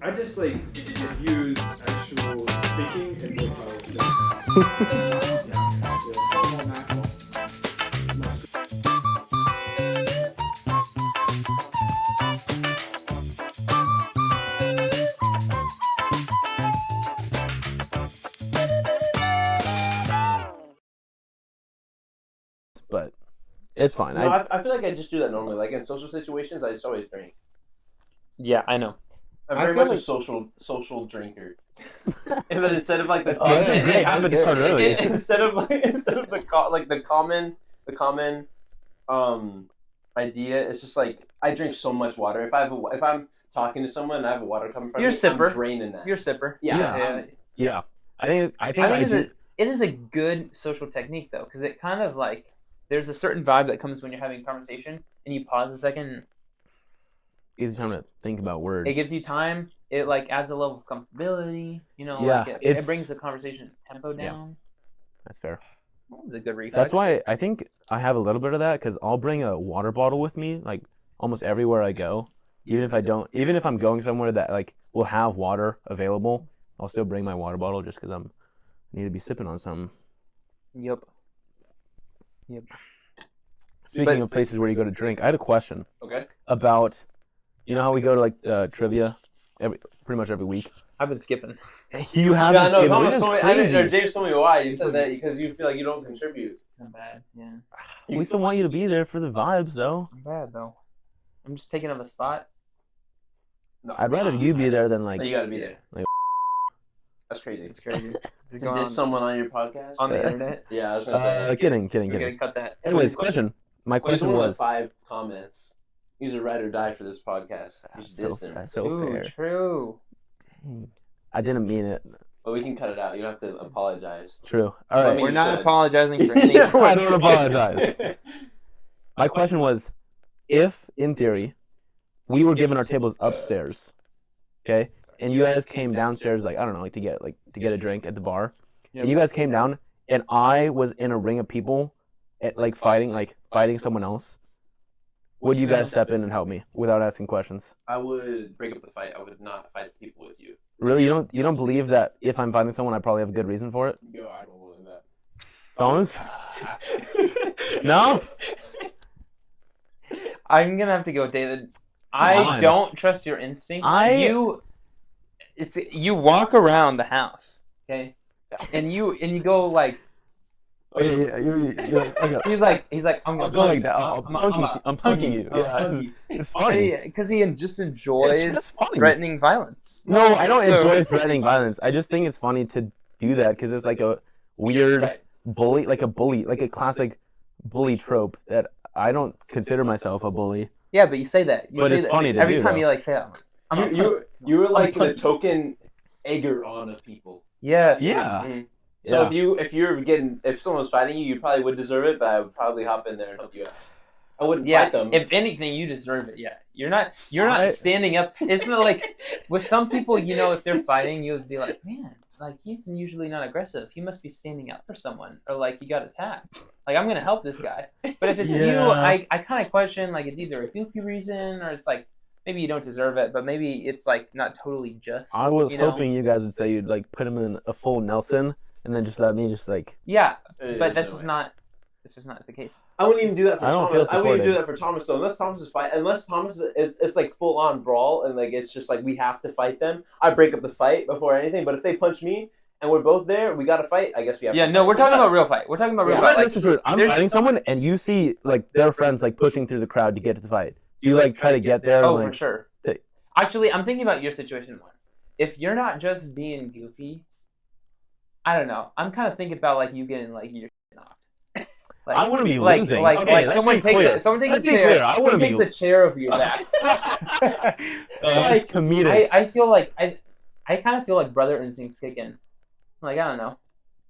I just like use actual thinking and willpower. But it's fine. No, I feel like I just do that normally. Like in social situations, I just always drink. Yeah, I know. I'm I very feel much like- a social drinker. But instead of like the Oh, that's a great habit to start early. instead of the common idea, it's just like I drink so much water. If I'm talking to someone and I have a water coming from You're me, a sipper. I'm draining that. You're a sipper. Yeah. Yeah, I think I I think do. it is a good social technique though, because it kind of like there's a certain vibe that comes when you're having a conversation and you pause a second. Easy time to think about words. It gives you time. It like adds a level of comfortability. You know, Yeah, like it's- it brings the conversation tempo down. That's fair. That was a good reflex. That's why I think I have a little bit of that because I'll bring a water bottle with me like almost everywhere I go. Even if I'm going somewhere that like will have water available, I'll still bring my water bottle just because I need to be sipping on something. Yep. Speaking of places where you go to drink, I had a question Okay. about, you know how we go to like trivia pretty much every week. I've been skipping. You haven't Yeah, no. skipped, Thomas which is told me, crazy. James told me why. You said that because you feel like you don't contribute. I'm bad. Yeah. We still want you to be there for the vibes, though. I'm bad though. I'm just taking up a spot. No, I'd rather you be there than like. You gotta be there. Like- That's crazy. It's crazy. Is it Is going on someone on your podcast? on the internet? Yeah, I was gonna say. Kidding. We're gonna cut that. Anyways, question. My Well, he's question one of the was. 5 comments. He's a ride or die for this podcast. You should diss him. That's so Ooh, fair. true. Dang. I didn't mean it. But we can cut it out. You don't have to apologize. True. All right. I mean, We're you not should. apologizing for anything. I don't apologize. My question was, if in theory, we were given our tables upstairs, okay, and you guys came downstairs, like I don't know, like to get a drink at the bar, and you guys came down, and I was in a ring of people, like fighting someone else, would you guys step in and help me without asking questions? I would break up the fight. I would not fight people with you. Really, you don't believe that if I'm fighting someone, I probably have a good reason for it? Yo, I don't believe that. Bones? No? I'm gonna have to go, David. Come I on. don't trust your instinct. I- You walk around the house, okay, and you go like Okay, you're okay. he's like I'm I'll gonna go like that. I'm punking you. Yeah, it's funny. because he just enjoys It's just funny. threatening violence. No, I don't So- enjoy threatening violence. I just think it's funny to do that because it's like a weird Right. bully, like a classic bully trope that I don't consider myself a bully. Yeah, but you say that. You But say it's that. funny to every do, time though. you like say that. I'm You were like the token egger on of people. yes. Yeah. Mhm. So Yeah. if someone was fighting you, you probably would deserve it, but I would probably hop in there and help you out. I wouldn't Yeah, fight them. if anything, you deserve it. Yeah, you're not I- standing up. It's not like with some people, you know, if they're fighting, you would be like, man, like he's usually not aggressive. He must be standing up for someone, or like he got attacked. Like I'm gonna help this guy. But if it's you, Yeah. I kind of question like it's either a goofy reason or it's like maybe you don't deserve it, but maybe it's like not totally just. I was you know? hoping you guys would say you'd like put him in a full Nelson and then just let me just like. Yeah, There's but that's no just way. not. That's just not the case. I wouldn't even do that for I don't Thomas. feel I wouldn't even do supported. that for Thomas though. Unless Thomas, it's like full on brawl and like it's just like we have to fight them. I break up the fight before anything. But if they punch me and we're both there, we got to fight. I guess we have. Yeah, to no, fight. we're talking about real fight. We're talking about real Yeah, fight. But Like, listen to it. I'm there's- fighting someone and you see like their friends like pushing through the crowd to get to the fight. Do you like try to get there? oh, and, for like, sure. take- Actually, I'm thinking about your situation more. If you're not just being goofy, I don't know. I'm kind of thinking about like you getting like your shit knocked. Like, I wouldn't be like, losing. Like, Okay, like let's someone be takes clear. someone takes Let's a be chair. clear. I Someone wouldn't takes be- a chair over your back. It's comedic. I feel like I kind of feel like brother instincts kick in. Like I don't know.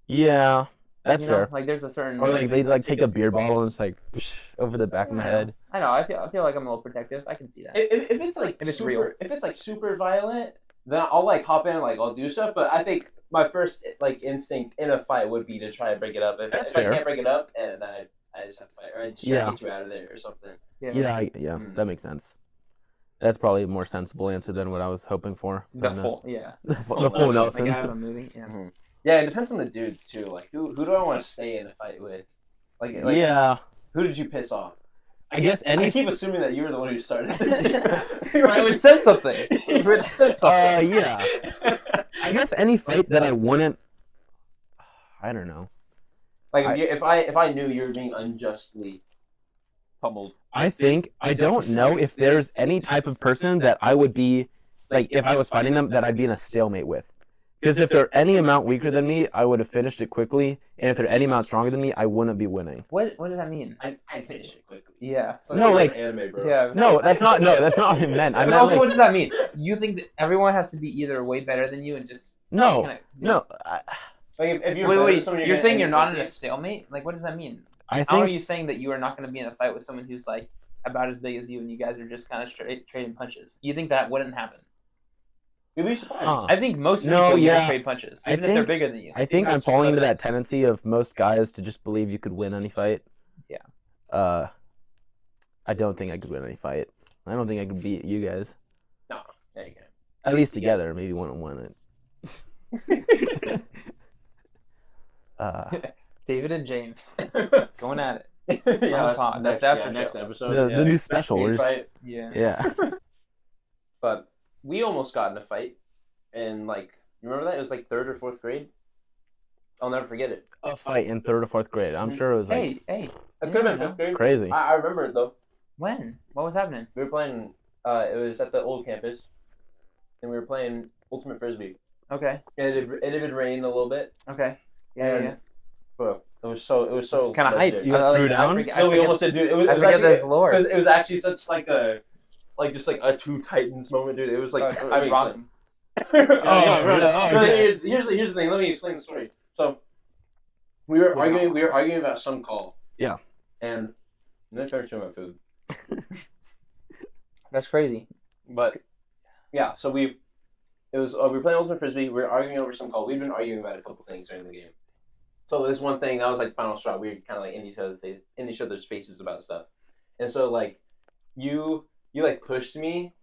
Yeah, that's You know, fair. Like there's a certain. Or like they like take a beer bottle and it's like over the back of my head. I know. I feel like I'm a little protective. I can see that. If it's like If it's super, real. if it's like super violent, then I'll like hop in and like I'll do stuff. But I think my first like instinct in a fight would be to try and break it up. If That's I fair. can't break it up, and then I just have to fight, or I just try Yeah. to get you out of there or something. Yeah, Mm. that makes sense. That's probably a more sensible answer than what I was hoping for. The But, full, yeah. the full Nelson. Like out of a movie, yeah. Mhm. Yeah, it depends on the dudes too. Like who do I want to stay in a fight with? Like Yeah, who did you piss off? I guess I keep assuming that you were the one who started this. Right, we said something. We said something. Yeah. I guess any fight that I wouldn't. I don't know. Like if I knew you were being unjustly pummeled. I don't know if there's any type of person that I would be, like, if I was fighting them, that I'd be in a stalemate with. Because if they're any amount weaker than me, I would have finished it quickly. And if they're any amount stronger than me, I wouldn't be winning. What does that mean? I finish it quickly. Yeah. No, like, anime, bro. Yeah. no, that's not what I meant. I But meant, also, what like, does that mean? You think that everyone has to be either way better than you and just no, kinda, no. Like if you're Wait. someone You're saying gonna you're end not with in a it. stalemate? Like, what does that mean? I How are think you saying that you are not going to be in a fight with someone who's like about as big as you and you guys are just kind of straight trading punches? You think that wouldn't happen? You'd be surprised. I think most No, people yeah. trade punches, I even if they're think- bigger than you. I think I'm That's falling just into that tendency of most guys to just believe you could win any fight. Yeah. I don't think I could win any fight. I don't think I could beat you guys. No, there you go. At least together, maybe one on one. David and James going at it. Yeah, pod. That's after next show. episode. The new special. Huge We're just- fight. Yeah. yeah. But we almost got in a fight, and like, you remember that? It was like 3rd or 4th grade. I'll never forget it. A fight in 3rd or 4th grade. I'm sure it was like Hey. It could have been 5th grade. crazy. I remember it though. When? What was happening? We were playing. It was at the old campus, and we were playing Ultimate Frisbee. Okay. And it had rained a little bit, Okay. Yeah. And- but it was so Kind of hype. legendary. You guys threw down? No, we almost did, dude. It was, I it was forget actually, this lore. It was actually such like a, like just like a two titans moment, dude. It was like I mean, wrong. okay. Here's the thing. Let me explain the story. So we were arguing about some call. Yeah. And then I started showing my food. That's crazy. But yeah, so we were playing Ultimate Frisbee. We were arguing over some call. We'd been arguing about a couple things during the game. So there's one thing that was like final straw. We were kind of like in each other's faces about stuff. And so like you like pushed me,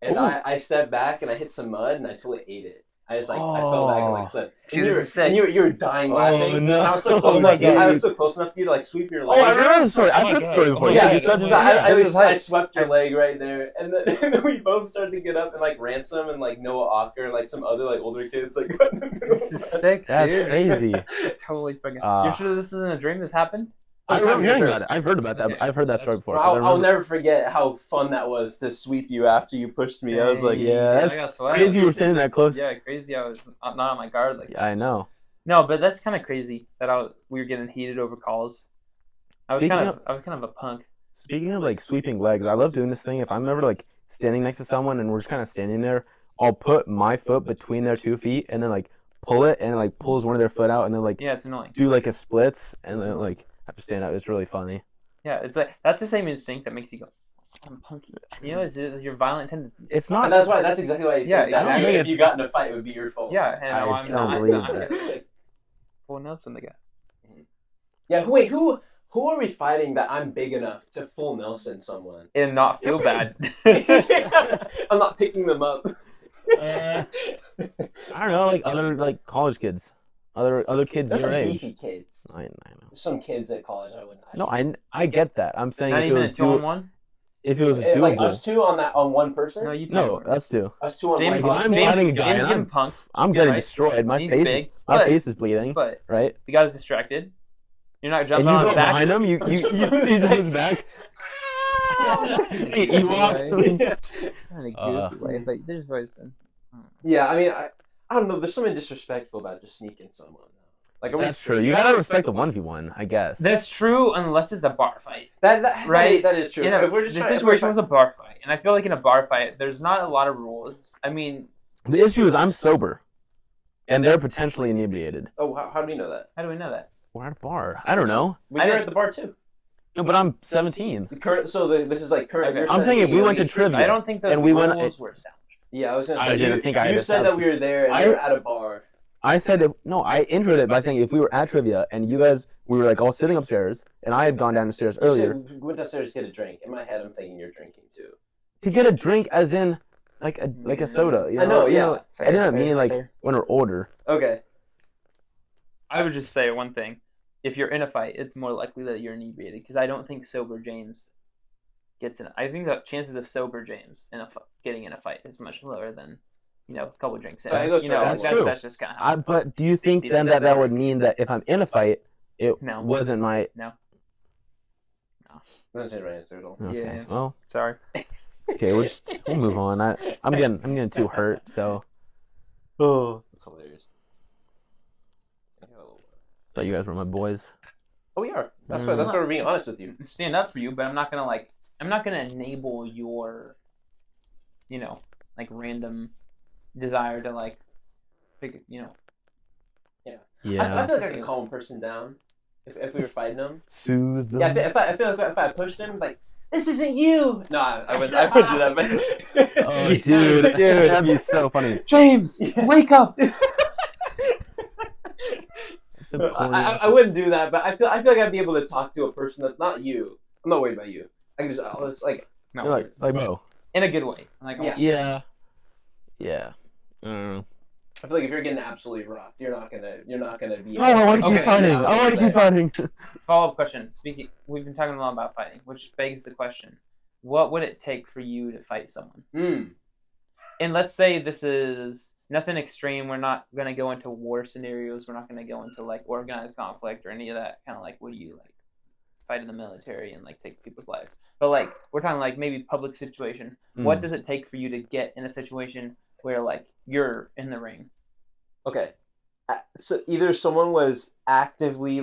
and Ooh. I stepped back and I hit some mud and I totally ate it. I just like I fell back and like slipped. And Dude, you this were is sick. you were dying laughing. no. And I was so close. Oh my enough, I God. was so close enough to you to like sweep your Oh, leg. I remember the story. I've Oh my heard the God. story before. Oh my Yeah, God. you said because just I swept your leg right there, and then we both started to get up, and like Ransom and like Noah Ocker and like some other like older kids like. This is sick, That's dude. crazy. Totally fucking. Uh, You're sure this isn't a dream? This happened? I'm remember hearing sure. about it. I've heard about that. Okay. I've heard that story before. 'cause I I'll remember- never forget how fun that was to sweep you after you pushed me. I was like, Yeah, I that's got sweat. crazy you were standing that close. Yeah, crazy. I was not on my guard like that. I know. No, but that's kind of crazy that we were getting heated over calls. I was Speaking kind of a punk. Speaking of like sweeping legs, I love doing this thing. If I'm ever like standing next to someone and we're just kind of standing there, I'll put my foot between their 2 feet and then like pull it and it, like pulls one of their foot out and then like Yeah, it's annoying. do like a splits and then like have to stand up. It's really funny. Yeah, it's like that's the same instinct that makes you go, I'm punky. You know, it's your violent tendencies. It's and not. that's exactly why. You Yeah, think that exactly. if you got in a fight, it would be your fault. Yeah, and I now just I'm don't not. believe I'm that. full Nelson the guy. Yeah. Wait. Who are we fighting that I'm big enough to full Nelson someone? And not feel bad. I'm not picking them up. I don't know, like other like college kids, other kids There's your some age. beefy kids. I know. There's some kids at college I wouldn't. No, I get that. I'm saying Not if it even was a 2-on-1. if it was doable. Like us two on one person. No, you. No, that's two. Us two on James, one. Like, I'm person? fighting a guy James and getting punked, I'm getting right? destroyed. My He's face big, is but- face is bleeding. but Right? the guy was distracted. You're not And jumping you on go his back. behind him. You jump his back. you walk. In a Uh, goofy way, but there's ways. Yeah, I mean, I don't know. There's something disrespectful about just sneaking someone. Like, are we- That's true. You gotta respect the 1v1, I guess. That's true unless it's a bar fight. Right? That is true. You know, If we're just the trying- if situation we're was a bar fight, and I feel like in a bar fight, there's not a lot of rules. I mean, The issue is I'm sober, and they're potentially inebriated. Oh, how do we know that? how do we know that? We're at a bar. I don't know. We I were didn't- at the bar too. No, but I'm 17. This is like current. Okay. you're I'm saying if we went to you- trivia, I don't think the And we went- rules were established. Yeah, I was gonna say. I didn't think I had You said that established- we were there and I- we were at a bar. I said I introed it by saying if we were at trivia and you guys we were like all sitting upstairs and I had gone downstairs earlier. We went downstairs to get a drink. In my head, I'm thinking you're drinking too. to get a drink, as in like a soda. You know? I know, You yeah. know, Fair, I didn't fair, mean like fair. when we're older. Okay. I would just say one thing: if you're in a fight, it's more likely that you're inebriated, because I don't think sober James gets in. I think the chances of sober James getting in a fight is much lower than, a couple drinks in. That's true. That's just kind of. But do you think then that would mean that if I'm in a fight, it No. wasn't my? No. That's the right answer at all. Okay. Yeah. Well, Sorry. okay. We'll move on. I'm getting too hurt. So Oh, that's hilarious. thought you guys were my boys. Oh, we are. That's why we're being honest with you. Stand up for you, but I'm not gonna enable your, random desire to pick, Yeah. Yeah. I feel like I could calm a person down if we were fighting them. Soothe them. Yeah, I feel like if I pushed him, like, this isn't you. No, I wouldn't do that. But Oh, dude, that'd be so funny. James, wake up. So corny. I wouldn't do that, but I feel like I'd be able to talk to a person that's not you. I'm not worried about you. I can just like. No, You're like Mo. in a good way. Yeah. Yeah. I feel like if you're getting absolutely rocked, you're not gonna be. Oh, I want to keep Okay, fighting. yeah, I want to keep fighting. Follow-up question. We've been talking a lot about fighting, which begs the question: what would it take for you to fight someone? And let's say this is nothing extreme. We're not going to go into war scenarios. We're not going to go into organized conflict or any of that kind of would you fight in the military and take people's lives. But we're talking maybe public situation. What does it take for you to get in a situation where you're in the ring? Okay. So either someone was actively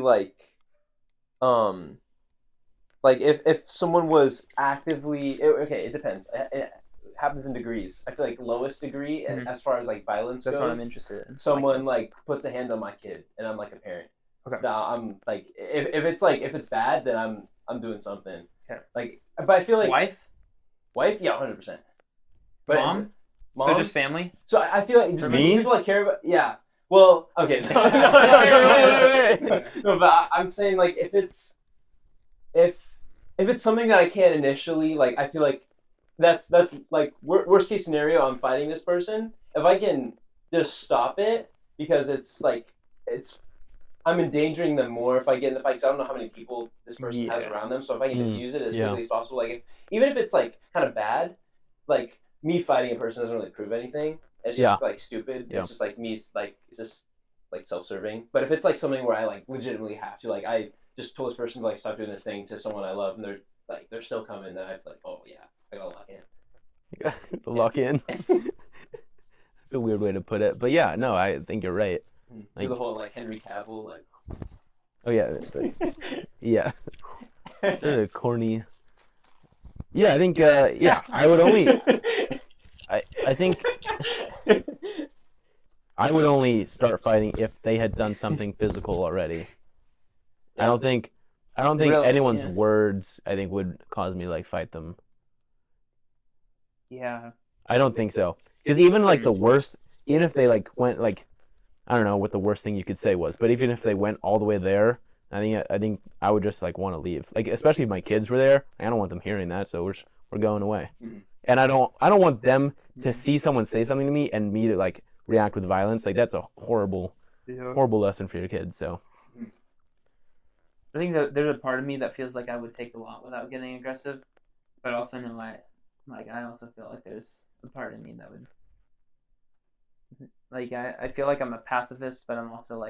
if someone was actively okay, it depends. It happens in degrees. I feel like lowest degree as far as violence That's goes. what I'm interested in. Someone puts a hand on my kid and I'm a parent. Okay. Now I'm if it's bad, then I'm doing something. Okay. But I feel like Wife, yeah, 100%. but mom. So just family. So I feel like just me? people care about yeah. Well, okay. No, no, but I'm saying if it's something that I can't initially I feel like that's worst case scenario. I'm fighting this person. If I can just stop it because it's I'm endangering them more if I get in the fight because I don't know how many people this person has around them. So if I can diffuse it as quickly as possible, even if it's kind of bad, me fighting a person doesn't really prove anything. It's just stupid. Yeah. It's just me it's just self-serving. But if it's something where I legitimately have to I just told this person to stop doing this thing to someone I love and they're still coming, then I feel oh yeah, I gotta lock in. Lock in. It's a weird way to put it, but yeah, no, I think you're right. Do the whole Henry Cavill Oh yeah, yeah. It's a corny. Yeah, I think. I would only. I think I would only start fighting if they had done something physical already. I don't think Really? anyone's words would cause me to fight them. Yeah. I don't think so. Because even the worst, even if they went I don't know what the worst thing you could say was, but even if they went all the way there, I think I would just want to leave. Especially if my kids were there, I don't want them hearing that, so we're going away. Mm-hmm. And I don't want them to see someone say something to me and me to react with violence. That's a horrible lesson for your kids. So I think that there's a part of me that feels I would take a lot without getting aggressive, but also know I also feel there's a part of me that would I feel I'm a pacifist, but I'm also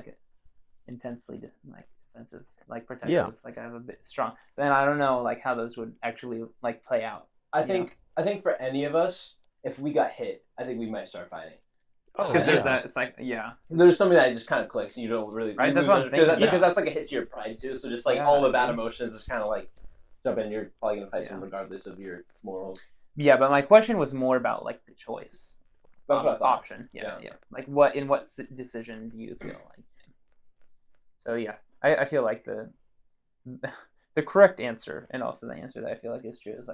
intensely defensive, protective. Yeah. I have a bit strong. Then I don't know how those would actually play out. I think for any of us, if we got hit, I think we might start fighting. Because there's that. It's There's something that just kind of clicks, and you don't really. Right. That's what I'm thinking. Because that's a hit to your pride too. So just all the bad emotions just kind of jump in. You're probably gonna fight someone regardless of your morals. Yeah, but my question was more about the choice. That's what I thought. Option. Yeah. What decision do you feel So yeah, I feel the correct answer, and also the answer that I feel is true, is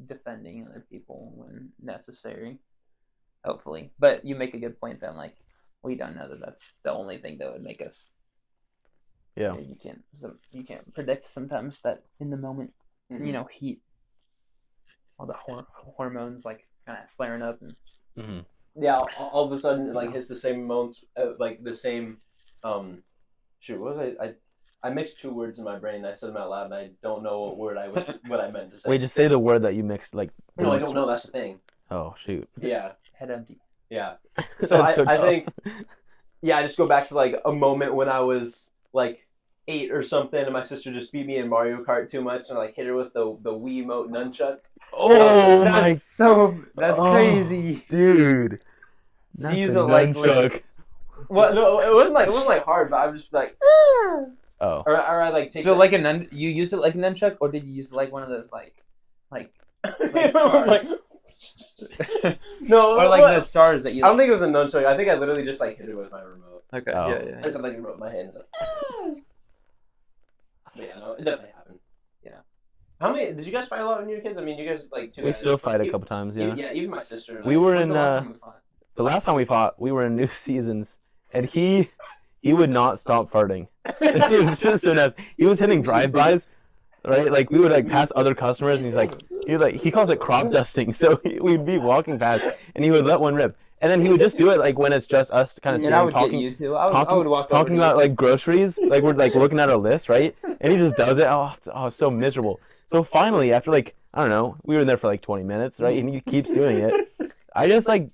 defending other people when necessary, hopefully. But you make a good point that we don't know that that's the only thing that would make us. Yeah. You can't predict sometimes that in the moment, heat all the hormones like kind of flaring up. And Mm-hmm. Yeah, all of a sudden, like, hits the same moments, like, the same, shoot, what was I mixed two words in my brain, and I said them out loud, and I don't know what I meant to say. Wait, just say the word that you mixed. Like. No, I don't know, that's the thing. Oh shoot. Yeah. head empty. Yeah. So That's so I tough. think, yeah, I just go back to, like, a moment when I was, like, 8 or something, and my sister just beat me in Mario Kart too much, and I, like, hit her with the Wiimote nunchuck. Oh my. That's Oh, crazy. dude. She used it like nunchuck. Well, no, it wasn't like hard, but I was just like, Oh. or I like take So the- like you used it like a nunchuck, or did you use like one of those like like stars? no, or like the stars that you? I don't think it was a nunchuck. I think I literally just like hit it with my remote. Okay. Oh. I just had like a remote in my hand. Like, but yeah, no, it definitely happened. Yeah. How many? Did you guys fight a lot when you were kids? I mean, you guys like two. We guys, still fight a even- couple times. Yeah. Yeah, even my sister. We were When's in the last time we fought? the last time we fought. We were in New Seasons, and he would not stop farting. He was just so nuts. He was hitting drive-bys, right? Like we would like pass other customers, and he calls it crop dusting. So we'd be walking past, and he would let one rip, and then he would just do it like when it's just us kind of And I sitting would talking. get you too. I would walk over talking to about you. like groceries, like we're like looking at our list, right? And he just does it. It's so miserable. So finally, after like I don't know, we were in there for like 20 minutes, right? And he keeps doing it. I just like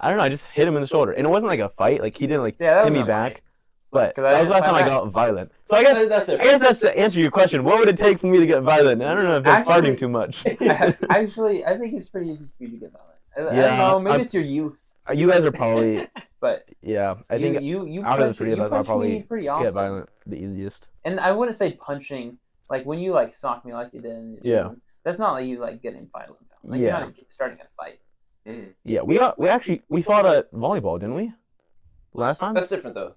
I don't know, I just hit him in the shoulder, and it wasn't like a fight. Like he didn't like Yeah, that hit was me not back, funny. but 'Cause I that was the last didn't time I fight got violent. So I guess That's different. I guess that's to answer your question. What would it take for me to get violent? I don't know if they're Actually- farting too much. Actually, I think it's pretty easy for you to get violent. I don't Yeah, know. Maybe I'm- it's your youth, You guys are probably but yeah. I think you out of the punch- three of you us, I'll punch probably me pretty often. get violent the easiest. And I wouldn't say punching, like when you like sock me like you did in New Yeah. Zealand, that's not like you like getting violent. Like Yeah. you're not starting a fight. Yeah, we fought at volleyball, didn't we? Last time? That's different though.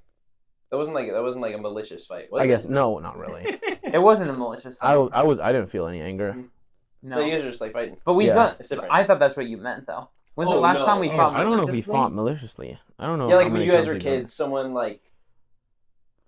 That wasn't like a malicious fight. Was I it? guess no, not really. It wasn't a malicious I fight. didn't feel any anger. No, No, you guys are just like fighting. but we've Yeah. done. It's different. I thought that's what you meant though. When's the Oh, last no. time we Oh, fought? I don't know if we maliciously? fought maliciously. I don't know. Yeah, like how when many you guys times were we've done it. kids, someone like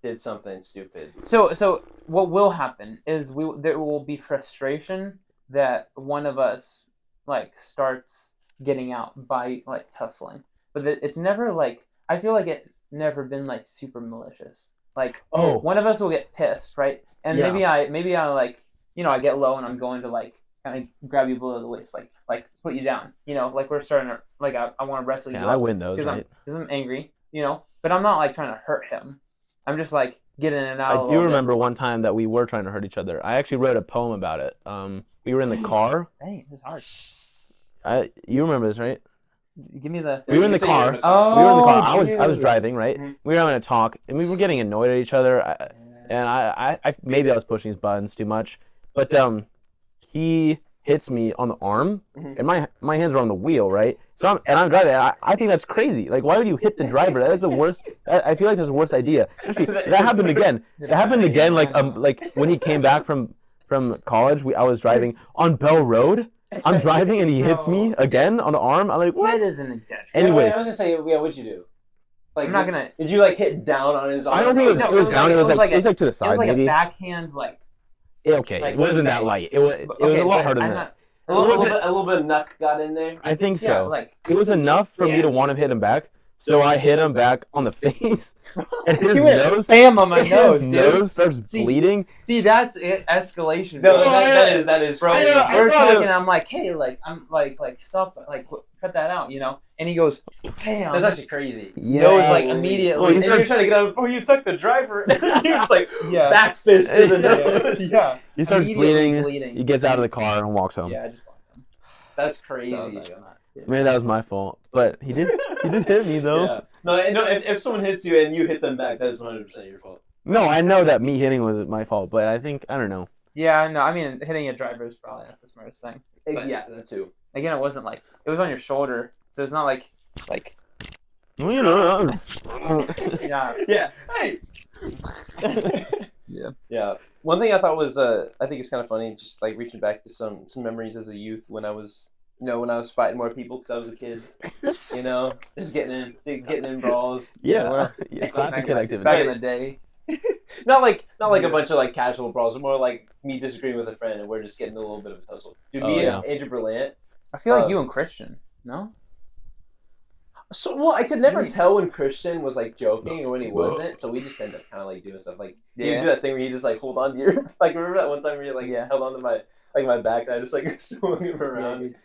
did something stupid. So what will happen is there will be frustration that one of us like starts getting out by like tussling, but it's never like I feel like it's never been like super malicious. Like Oh. one of us will get pissed, right? And Yeah. maybe I like I get low and I'm going to like kind of grab you below the waist, like put you down, like we're starting to like I want to wrestle you Yeah, I up win those, because right? I'm angry, but I'm not like trying to hurt him. I'm just like getting in and out. a I do little bit. remember one time that we were trying to hurt each other. I actually wrote a poem about it. We were in the car. Dang, this is hard. You remember this, right? Give me the. We were in the You say you're car. Oh, We were in the car. I was dude. driving, right? Mhm. We were having a talk, and we were getting annoyed at each other. And I maybe I was pushing his buttons too much, but he hits me on the arm, Mhm. and my hands are on the wheel, right? So I'm driving. And I think that's crazy. Like, why would you hit the driver? That is the worst. I feel like that's the worst idea. Actually, that happened again. It happened again. Like when he came back from college, I was driving on Bell Road. I'm driving and he hits me again on the arm. I'm like, That what? isn't a death. Anyways, I was gonna say, yeah, what'd you do? Like, I'm not gonna. Did you like hit down on his arm? I don't think it was. No, It was down. It was like to the It was side, like maybe. a backhand, like. Okay, like, it wasn't that light. It was. It was okay, a lot but harder than I'm that. not- a little, was bit, a little bit of knuck got in there. I think so. Yeah, like. It was enough for me Yeah. to want to hit him back. So I hit him back on the face, and his You went nose. Bam on my nose, His dude. nose starts See, bleeding. See, that's it. Escalation. No, bro. that is bro. I know, We're thought it- talking. I'm like, hey, like, I'm like stop, like, cut that out, And he goes, bam. That's actually crazy. Nose, like, Holy- immediately. Well, he And starts- you're trying to get out. Oh, you took the driver. You're just like Yeah. back fist to the Yeah. nose. Yeah. He starts Immediately bleeding. He gets out of the car and walks home. Yeah, I just walked him. That's So crazy. I was like, I'm not- So maybe that was my fault, but he did hit me though. Yeah. No, if someone hits you and you hit them back, that is 100% your fault. No, I know that me hitting was my fault, but I think I don't know. Yeah, no, I mean, hitting a driver is probably not the smartest thing. But- Yeah, that too. Again, it wasn't like it was on your shoulder, so it's not like Well, you know. yeah. Yeah. Hey. Yeah. Yeah. One thing I thought was I think it's kind of funny, just like reaching back to some memories as a youth when I was when I was fighting more people because I was a kid, just getting in brawls. Yeah, Well, yeah, classic kid activity. Back in the day. Not like a bunch of like casual brawls, more like me disagreeing with a friend and we're just getting a little bit of a tussle. Dude, me and Andrew Berlant. I feel like you and Christian, no? So well, I could never Maybe. tell when Christian was like joking or when he wasn't. So we just end up kind of like doing stuff like you do that thing where you just like hold on to your like remember that one time where you like held on to my back and I just like swung him around.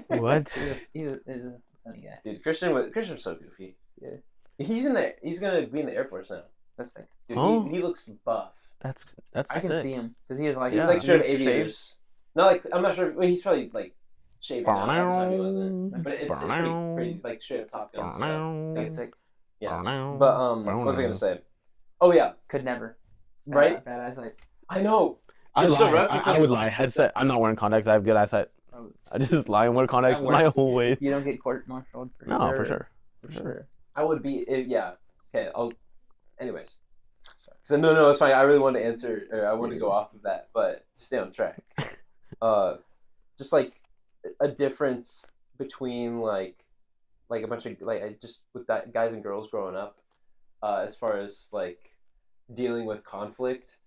What? He was a funny guy. Dude, Christian was so goofy. Yeah, he's in there. He's gonna be in the Air Force now. That's sick. Dude, he looks buff. That's I can sick. see him. Does he have like He like straight aviators? Not like I'm not sure. Well, he's probably like shaving now. At the time he wasn't. But it's pretty like straight up Top Gun stuff. That's sick. Yeah. But what was I gonna say? Oh yeah. Could never. Right. Bad eyesight. I know. I would lie. I'd say I'm not wearing contacts. I have good eyesight. I just lie and wear contacts my whole way. You don't get court-martialed for No, sure. for sure. I would be. Yeah. Okay. Anyways. Sorry. So no, it's fine. I really wanted to answer. Or I wanted to go off of that, but stay on track. Just like a difference between like a bunch of like just with that guys and girls growing up, as far as like dealing with conflict.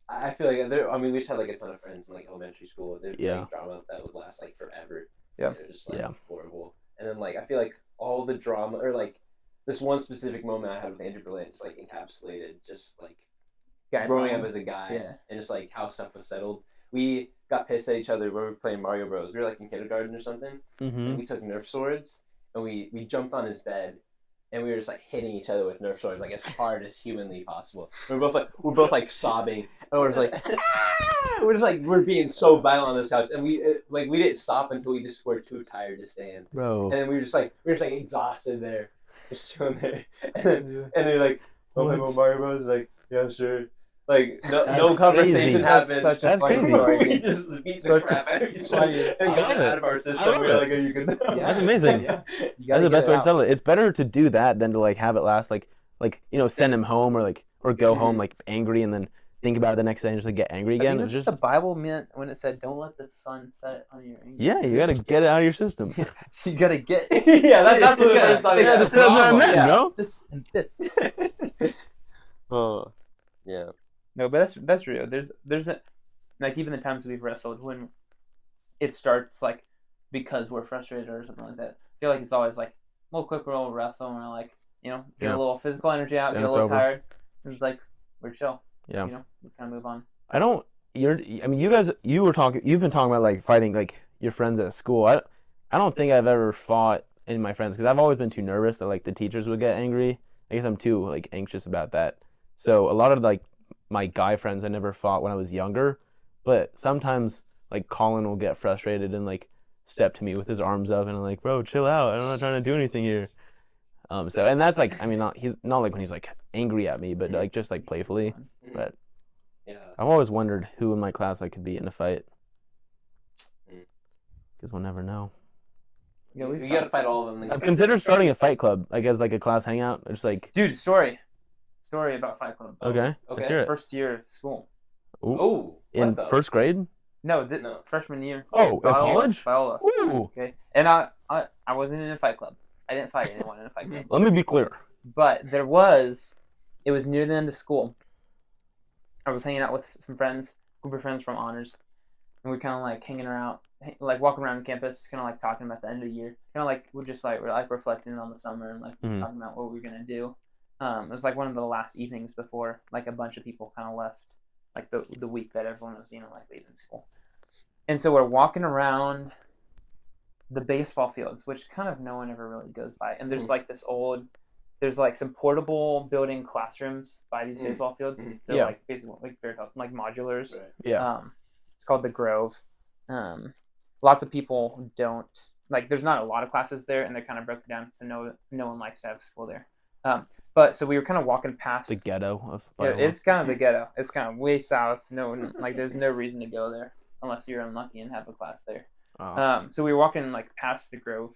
I feel like we just had like a ton of friends in like elementary school. There's like drama that would last like forever. Yeah. They're just like horrible. And then like I feel like all the drama or like this one specific moment I had with Andrew Berlant just like encapsulated just like growing up as a guy and just like how stuff was settled. We got pissed at each other when we were playing Mario Bros. We were like in kindergarten or something. And we took Nerf swords and we jumped on his bed. And we were just like hitting each other with Nerf swords like as hard as humanly possible. We're both like sobbing, and we're just like, ah! we're being so violent on this couch, and we didn't stop until we just were too tired to stand. Bro. And then we were just like exhausted there, just chilling there, and they're like, "Oh, my Mario Bros." Like, yeah, sure. Like no conversation happened. Such a funny story. We just beat the crap out of each other and got it out of our system. We were like, "Are you good?" That's amazing. Yeah. That's the best way to settle it. It's better to do that than to like have it last like send him home or go home like angry and then think about it the next day and just like get angry again. I think that's what the Bible meant when it said, "Don't let the sun set on your anger." Yeah, you gotta get it out of your system. So you gotta get. That's what the first time. Yeah, that's what I meant, bro. This and this. Oh, yeah. No, but that's real. There's like even the times we've wrestled when it starts like because we're frustrated or something like that. I feel like it's always like a little quick roll wrestle and we're like get a little physical energy out, get a little tired. It's like we're chill. Yeah. We kind of move on. You've been talking about like fighting like your friends at school. I don't think I've ever fought any of my friends because I've always been too nervous that like the teachers would get angry. I guess I'm too like anxious about that. So a lot of like my guy friends I never fought when I was younger, but sometimes like Colin will get frustrated and like step to me with his arms up and I'm like, bro, chill out. I'm not trying to do anything here. And that's like, he's not like when he's like angry at me, but like just like playfully. But I've always wondered who in my class I could beat in a fight. Because we'll never know. Yeah, we gotta fight all of them. I've considered starting a fight club, I guess like a class hangout. Just like dude, story about Fight Club. Okay. Let's hear it. First year of school. Ooh. In first grade? No, freshman year. Oh, in college? Viola. Ooh. Okay. And I wasn't in a fight club. I didn't fight anyone in a fight club. Let me be clear. But it was near the end of school. I was hanging out with some friends, group of friends from honors, and we kind of like hanging around, like walking around campus, kind of like talking about the end of the year. Kind of like we're like reflecting on the summer and like talking about what we're gonna do. It was like one of the last evenings before like a bunch of people kind of left, like the week that everyone was like leaving school. And so we're walking around the baseball fields, which kind of no one ever really goes by. And there's like there's like some portable building classrooms by these baseball fields. So like basically like modulars. Right. Yeah. It's called the Grove. Lots of people don't like. There's not a lot of classes there, and they're kind of broken down, so no one likes to have school there. But so we were kind of walking past the ghetto of Viola. Yeah, it's kind of the ghetto. It's kind of way south. There's no reason to go there unless you're unlucky and have a class there. Oh. So we were walking like past the Grove,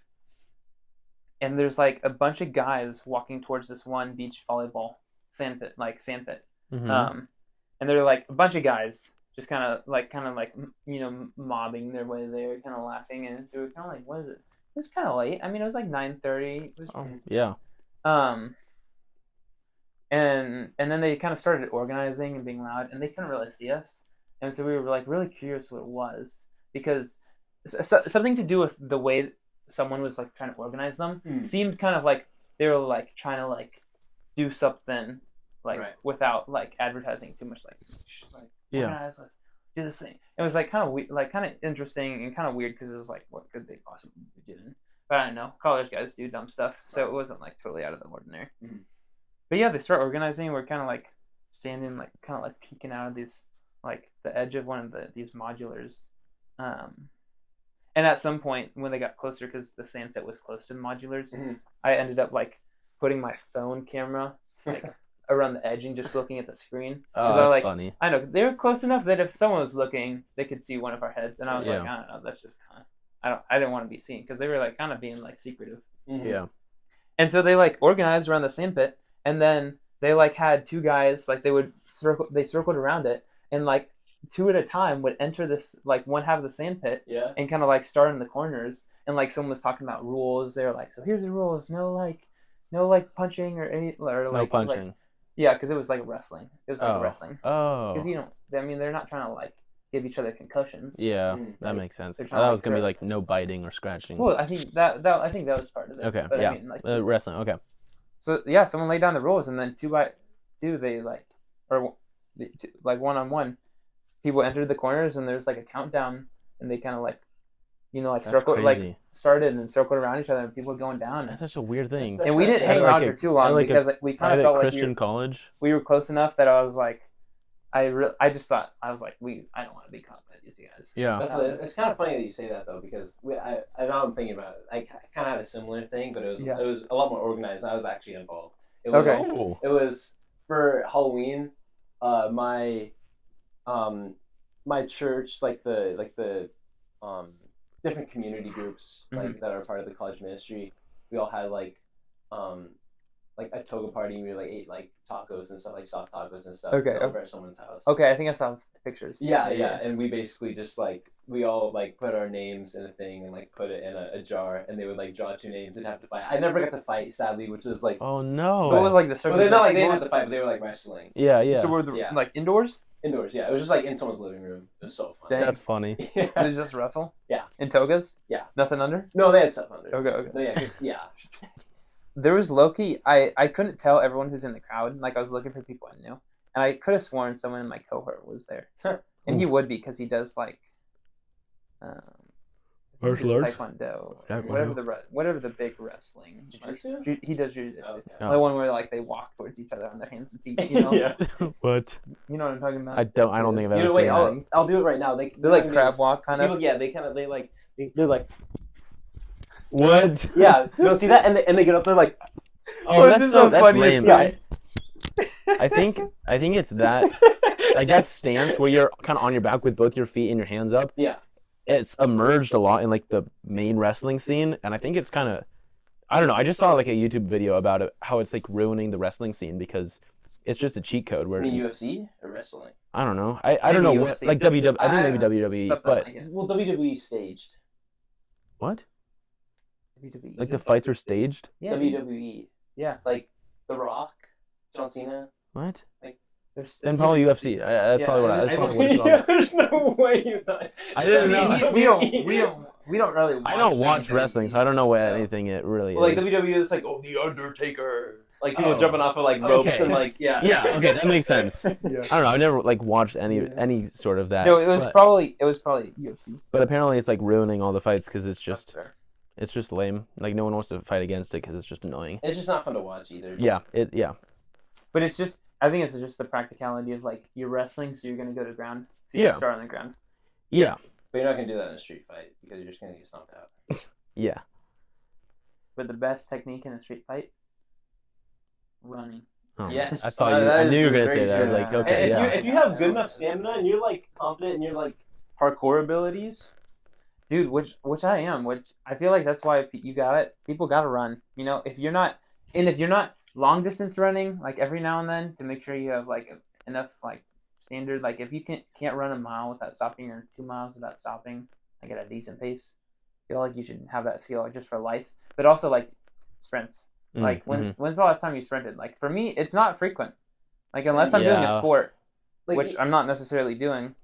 and there's like a bunch of guys walking towards this one beach volleyball sand pit. Mm-hmm. And they're like a bunch of guys just kind of like mobbing their way there, kind of laughing, and so we're kind of like, what is it? It was kind of late. I mean, it was like 9:30. Yeah. and then they kind of started organizing and being loud, and they couldn't really see us, and so we were like really curious what it was, because something to do with the way someone was like trying to organize them seemed kind of like they were like trying to like do something like without like advertising too much, like organize, let's do this thing. It was like kind of interesting and kind of weird, because it was like, what could they possibly be doing? But I don't know, college guys do dumb stuff, so it wasn't like totally out of the ordinary. But yeah, they start organizing. We're kind of like standing, like kind of like peeking out of these, like the edge of one of these modulars. And at some point when they got closer, because the sand pit was close to the modulars, I ended up like putting my phone camera like around the edge and just looking at the screen. Oh, that's like, funny. I know they were close enough that if someone was looking, they could see one of our heads. And I was like, I don't know, that's just kind of, I didn't want to be seen, because they were like kind of being like secretive. Yeah. And so they like organized around the sand pit, and then they like had two guys, like they circled around it, and like two at a time would enter this like one half of the sand pit, and kind of like start in the corners, and like someone was talking about rules. They were like, so here's the rules, no like punching or any, or like no punching. Like, yeah, because it was like wrestling. It was like wrestling. Oh. Because I mean, they're not trying to like give each other concussions. Yeah, that makes sense. I thought it was gonna be like no biting or scratching. Well, I think that was part of it. Okay, but yeah, I mean, like, wrestling. Okay. So yeah, someone laid down the rules, and then two by two, they like, or like one-on-one, people entered the corners, and there's like a countdown, and they kind of like, like circled, like started and circled around each other, and people going down. That's such a weird thing. And we didn't hang around for too long, because like, we kind of felt like Christian college. We were close enough that I was like, I just thought, I was like, I don't want to be caught by these guys. Yeah. It's kind of funny that you say that, though, because I know I'm thinking about it. I kind of had a similar thing, but it was a lot more organized. I was actually involved. It was for Halloween. My church, like the different community groups like that are part of the college ministry. We all had like a toga party. We like ate like tacos and stuff, like soft tacos and stuff. Over at someone's house. Okay, I think I saw pictures. Yeah. And we basically just like we all like put our names in a thing and like put it in a jar, and they would like draw two names and have to fight. I never got to fight, sadly, which was like, oh no. So it was like the circus. Well, they're not like they didn't have to fight, but they were like wrestling. Yeah. So were like indoors? Indoors, yeah. It was just like in someone's living room. It was so fun. Dang. That's funny. Did they just wrestle? Yeah. In togas? Yeah. Nothing under? No, they had stuff under. Okay. No, yeah, yeah. There was Loki. I couldn't tell everyone who's in the crowd. Like, I was looking for people I knew, and I could have sworn someone in my cohort was there. And he would be, because he does like martial arts, taekwondo, Taekwondo. whatever the big wrestling. Jiu-jitsu? Like, he does jiu-jitsu. Okay. The one where like they walk towards each other on their hands and feet. You know? Yeah. What? You know what I'm talking about? I don't think I've ever seen wait, that. I'll do it right now. They're like crab walk kind of. People, yeah, they're like. What? Yeah, you'll see that, and they get up there like. Oh, that's so funny. Lame. Yeah. I think it's that like that stance where you're kind of on your back with both your feet and your hands up. Yeah. It's emerged a lot in like the main wrestling scene, and I think it's kind of, I don't know. I just saw like a YouTube video about it, how it's like ruining the wrestling scene because it's just a cheat code. Where you mean UFC or wrestling? I don't know. I don't know UFC. what like WWE. I think maybe WWE, but well, WWE staged. What? WWE. Like the fights are staged? Yeah. WWE. Yeah. Like The Rock, John Cena. What? Like. Then probably UFC. That's probably what that's probably what it's on. There's no way you not. I didn't know. We don't really. I don't watch wrestling, so I don't know what anything it really like is. WWE is like, oh, the Undertaker. Like people jumping off of like ropes and like Yeah. Okay, that makes sense. I don't know. I've never like watched any sort of that. No, it was probably UFC. But apparently, it's like ruining all the fights because it's just lame. Like no one wants to fight against it because it's just annoying. It's just not fun to watch either. Yeah. But it's just, I think it's just the practicality of like you're wrestling, so you're gonna go to ground, so you start on the ground. Yeah. But you're not gonna do that in a street fight because you're just gonna get stomped out. Yeah. But the best technique in a street fight, running. Oh, yes. I thought I knew you were gonna say that. I was like, okay, if you have good enough stamina and you're like confident in your like parkour abilities, dude, which I am, which I feel like that's why you got it. People gotta run. You know, if you're not long distance running, like every now and then, to make sure you have like enough like standard, like if you can't run a mile without stopping or 2 miles without stopping, like at a decent pace, I feel like you should have that skill just for life. But also like sprints. Like Mhm. when's the last time you sprinted? Like for me, it's not frequent. Like unless I'm doing a Yeah. sport, Like, which I'm not necessarily doing.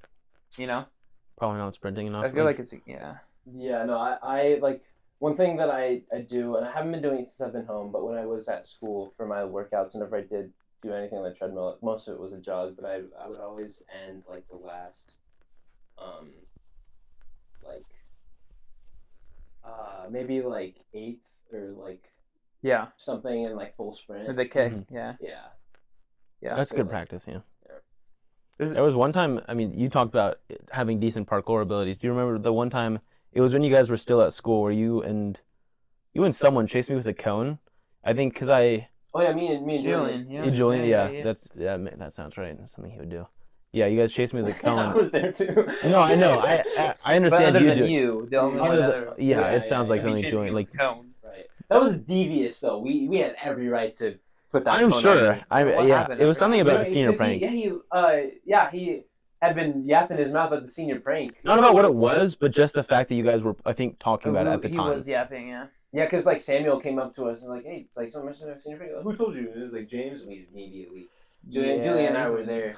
Probably not sprinting enough. I feel like it's yeah. yeah, no, I like one thing that I do, and I haven't been doing it since I've been home, but when I was at school for my workouts, whenever I did do anything on the treadmill, most of it was a jog, but I would always end like the last, like, maybe like eighth or like Yeah. something in like full sprint. Or the kick. Mhm. Yeah. Yeah. Yeah. That's So, good like, practice, yeah. There's- There was one time, I mean, you talked about having decent parkour abilities. Do you remember the one time, it was when you guys were still at school, where you and someone chased me with a cone? I think because Oh yeah, me and Julian. Yeah. Julian, yeah. that sounds right. That's something he would do. Yeah, you guys chased me with a I cone. was there too. No, I know. I But understand other you than do it. you, the only Other one than- other. Yeah, Yeah, it sounds yeah, like yeah. something Julian, like, cone. Right. That was devious though. We had every right to put that. I'm cone sure. on you. What Yeah, happened it was after something that? about the senior 'Cause prank. he had been yapping his mouth at the senior prank. Not about what it was, but just the fact that you guys were, I think, talking about it at the He time. was yapping. Yeah. Yeah, because like Samuel came up to us and like, hey, like someone mentioned a senior prank. Like, who told you? And it was like James. And we immediately. Julie and I were there.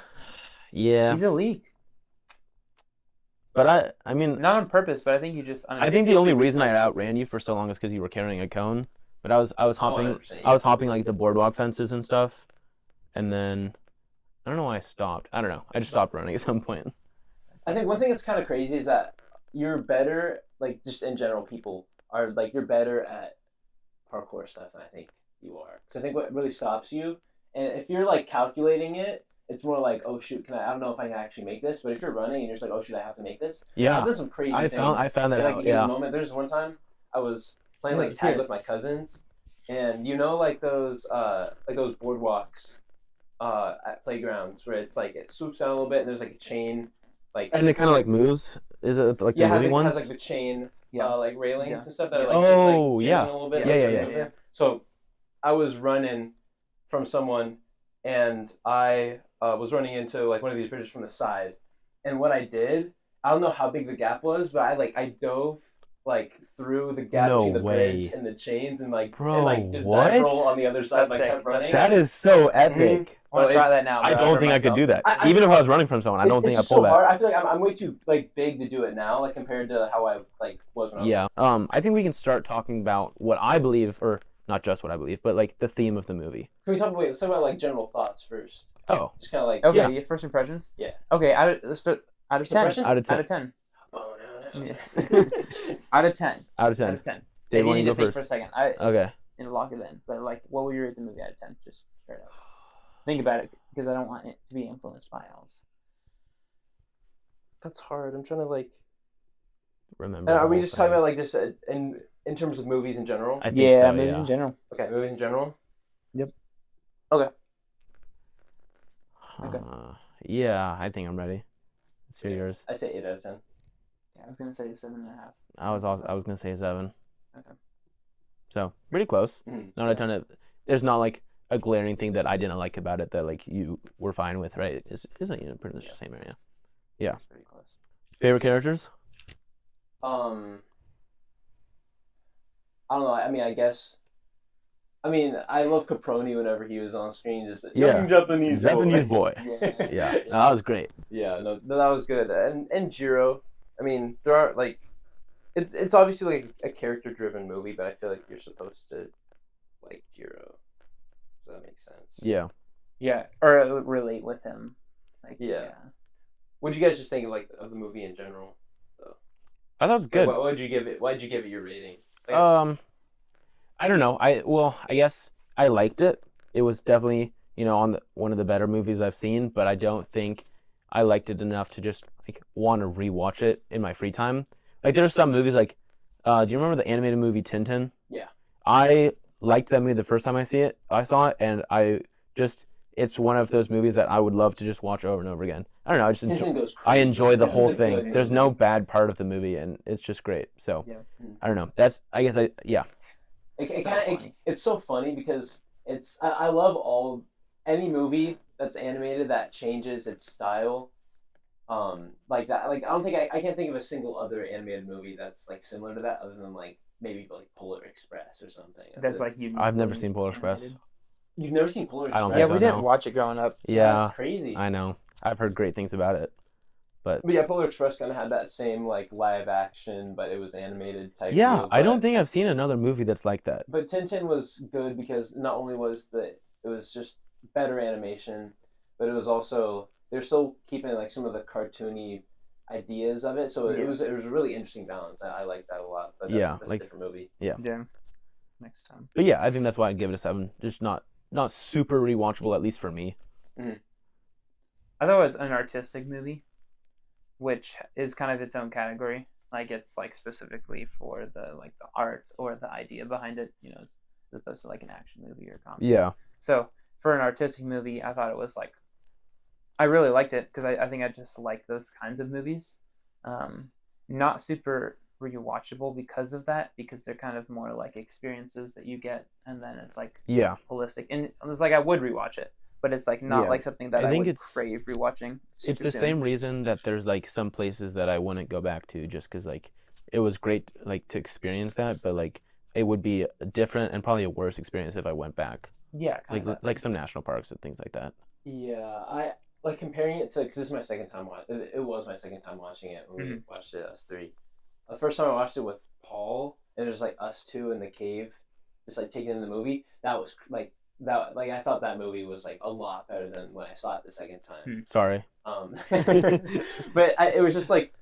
Yeah, He's a leak. but I mean, Not on purpose, but I think you just. I think the only reason I outran you for so long is because you were carrying a cone. But I was hopping, 100%, I was hopping like the boardwalk fences and stuff, and then I don't know why I stopped. I don't know. I just stopped running at some point. I think one thing that's kind of crazy is that you're better, like just in general, people are like you're better at parkour stuff than I think you are. Because I think what really stops you, and if you're like calculating it, it's more like, oh shoot, I don't know if I can actually make this. But if you're running and you're just like, oh shoot, I have to make this. Yeah, I've done some crazy I things. found that in, like, out. in Yeah. the moment, there's one time I was playing like Let's tag hear it. with my cousins, and like those boardwalks at playgrounds where it's like it swoops down a little bit and there's like a chain, like And it kind of like moves. Is it like the yeah, it has, moving like, ones? has like the chain, Yeah. Like railings Yeah. and stuff that are like Oh, just, like, yeah. jiggling a little bit. Yeah, like, yeah, a yeah. little bit. So I was running from someone, and I was running into like one of these bridges from the side, and what I did, I don't know how big the gap was, but I dove like through the gap No between the way. bridge and the chains, and like Bro, and, like did what? dive roll on the other side, That's and, like sick. kept running. That is so epic. I want Well, to try it's- that now. I but don't hurt think I could myself. do that. I- Even if I was running from someone, I don't It's think I just pull so that. hard. I feel like I'm way too like big to do it now, like compared to how I like was when I was Yeah. I think we can start talking about what I believe, or not just what I believe, but like the theme of the movie. Can we let's talk about like general thoughts first. Oh, Just kind of like Okay, Yeah. your first impressions. Yeah. Okay, let's do out of First 10. impressions? Out of 10. Out of 10. Oh, no. Out of 10. out of Out 10. of 10. Dave, If why you don't need you to go think first? for a second. I Okay. and lock it in. But like, what would you rate the movie out of 10? Just straight up. Think about it, because I don't want it to be influenced by else. That's hard. I'm trying to like. Remember. And the are we whole just thing. talking about like this in terms of movies in general? I think Yeah, so, movies yeah. in general. Okay, movies in general. Okay. Yeah, I think I'm ready. Let's hear yours. I say 8 out of 10. Yeah, I was gonna say 7.5. I was gonna say 7. Okay. So pretty close. Mhm. Not a ton of. There's not like a glaring thing that I didn't like about it that like you were fine with, right? Isn't pretty much the same area. Yeah. It's pretty close. Favorite characters? I don't know. I mean, I guess. I mean, I love Caproni whenever he was on screen. Just a Yeah. young Japanese boy. Yeah. Yeah, no, that was great. Yeah, no, that was good. And Jiro, I mean, there are like, it's obviously like a character driven movie, but I feel like you're supposed to like Jiro. Does that make sense? Yeah. Yeah, or relate with him. Like, Yeah. What did you guys just think of like of the movie in general? I thought it was good. What did you give it? Why did you give it your rating? Like, I don't know. I guess I liked it. It was definitely, one of the better movies I've seen, but I don't think I liked it enough to just like want to rewatch it in my free time. Like there's some movies like do you remember the animated movie Tintin? Yeah. I liked that movie the first time I saw it, and it's one of those movies that I would love to just watch over and over again. I don't know, Tintin goes crazy. I enjoy the Tintin's whole a good thing. movie. There's no bad part of the movie, and it's just great. So Yeah. I don't know. That's yeah. It's so funny because I love any movie that's animated that changes its style, like that. Like I can't think of a single other animated movie that's like similar to that other than like maybe like Polar Express or something. That's like you. I've never seen Polar Express. You've never seen Polar I Express? don't Yeah, think we so, didn't no. watch it growing up. Yeah, That's crazy. I know. I've heard great things about it. But yeah, Polar Express kind of had that same like live action, but it was animated type. yeah, feel, I don't but- think I've seen another movie that's like that. But Tintin was good because not only was it was just better animation, but it was also they're still keeping like some of the cartoony ideas of it. So Yeah. it was a really interesting balance. I like that a lot. But that's like- a different movie. Yeah. Next time. But yeah, I think that's why I'd give it a 7. Just not super rewatchable, at least for me. I thought it was an artistic movie, which is kind of its own category. Like it's like specifically for the art or the idea behind it, you know, as opposed to like an action movie or a comedy. Yeah. So for an artistic movie, I thought it was like, I really liked it because I think I just like those kinds of movies. Not super rewatchable because of that, because they're kind of more like experiences that you get, and then it's like Yeah. holistic, and it's like I would rewatch it, but it's like not Yeah. like something that I I think would it's- crave rewatching. It's super the soon. same reason that there's like some places that I wouldn't go back to just because like it was great like to experience that, but like it would be a different and probably a worse experience if I went back. Yeah, kind of Like some national parks and things like that. Yeah, I like comparing it to because this is my second time watching. It was my second time watching it when we watched it us three. The first time I watched it with Paul, and it was like us two in the cave, just like taking in the movie. That was like that. Like I thought that movie was like a lot better than when I saw it the second time. Sorry. But it was just like,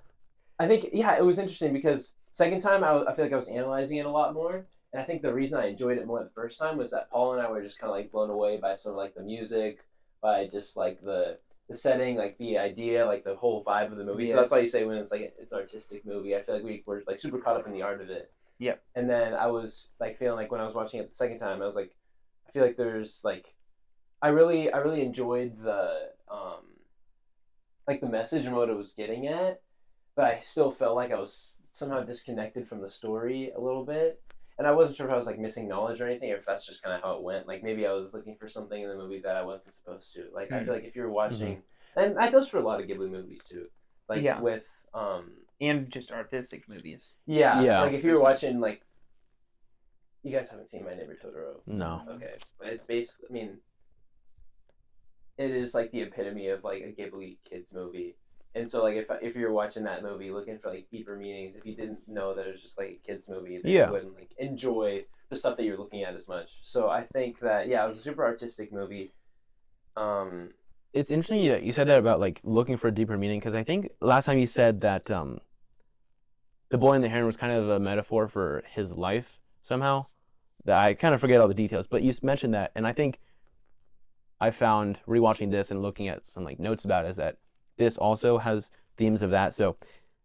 I think it was interesting because second time I feel like I was analyzing it a lot more. And I think the reason I enjoyed it more the first time was that Paul and I were just kind of like blown away by some of like the music, by just like the setting, like the idea, like the whole vibe of the movie. Yeah. So that's why you say when it's like it's an artistic movie, I feel like we were like super caught up in the art of it. Yep. And then I was like feeling like when I was watching it the second time, I was like, I feel like there's like, I really enjoyed the like the message and what it was getting at, but I still felt like I was somehow disconnected from the story a little bit. And I wasn't sure if I was like missing knowledge or anything, or if that's just kind of how it went. Like maybe I was looking for something in the movie that I wasn't supposed to. Like I feel like if you're watching, and that goes for a lot of Ghibli movies too. Like Yeah. with and just artistic movies. Yeah. like if you were watching like, you guys haven't seen My Neighbor Totoro. No. Okay, but it's based. I mean, it is like the epitome of like a Ghibli kids movie. And so, like, if you're watching that movie looking for like deeper meanings, if you didn't know that it was just like a kids movie, then Yeah. you wouldn't like enjoy the stuff that you're looking at as much. So I think that it was a super artistic movie. It's interesting you said that about like looking for a deeper meaning, because I think last time you said that the boy in the heron was kind of a metaphor for his life somehow. That I kind of forget all the details, but you mentioned that, and I think I found rewatching this and looking at some like notes about it is that this also has themes of that. So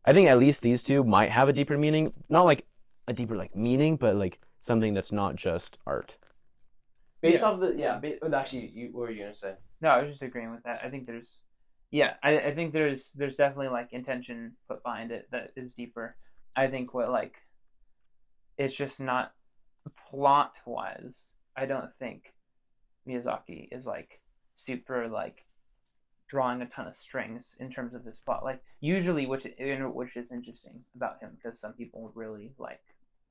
I think at least these two might have a deeper meaning, not like a deeper like meaning, but like something that's not just art. Based off the actually, what were you gonna say? No, I was just agreeing with that. I think there's, I think there's definitely like intention put behind it that is deeper. I think what like, it's just not plot wise. I don't think Miyazaki is like super like drawing a ton of strings in terms of his plot. Like usually, which is interesting about him, because some people really like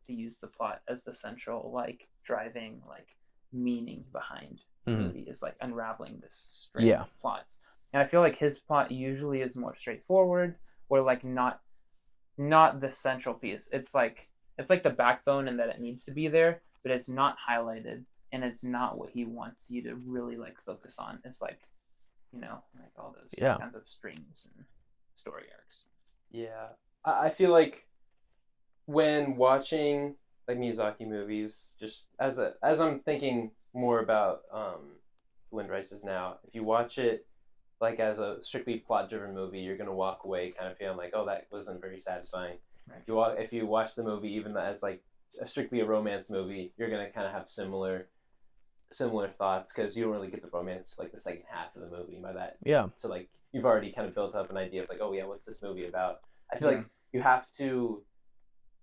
to use the plot as the central like driving like meaning behind the movie, is like unraveling this string of plots. And I feel like his plot usually is more straightforward, or like not the central piece. It's like the backbone, and that it needs to be there, but it's not highlighted, and it's not what he wants you to really like focus on. It's like, you know, like all those kinds of strings and story arcs. Yeah, I feel like when watching like Miyazaki movies, just as I'm thinking more about Wind Rises now, if you watch it like as a strictly plot-driven movie, you're gonna walk away kind of feeling like, oh, that wasn't very satisfying. Right. If you watch the movie even as like strictly a romance movie, you're gonna kind of have similar thoughts, because you don't really get the romance like the second half of the movie by that. Yeah. So like you've already kind of built up an idea of like, oh yeah, what's this movie about? I feel like you have to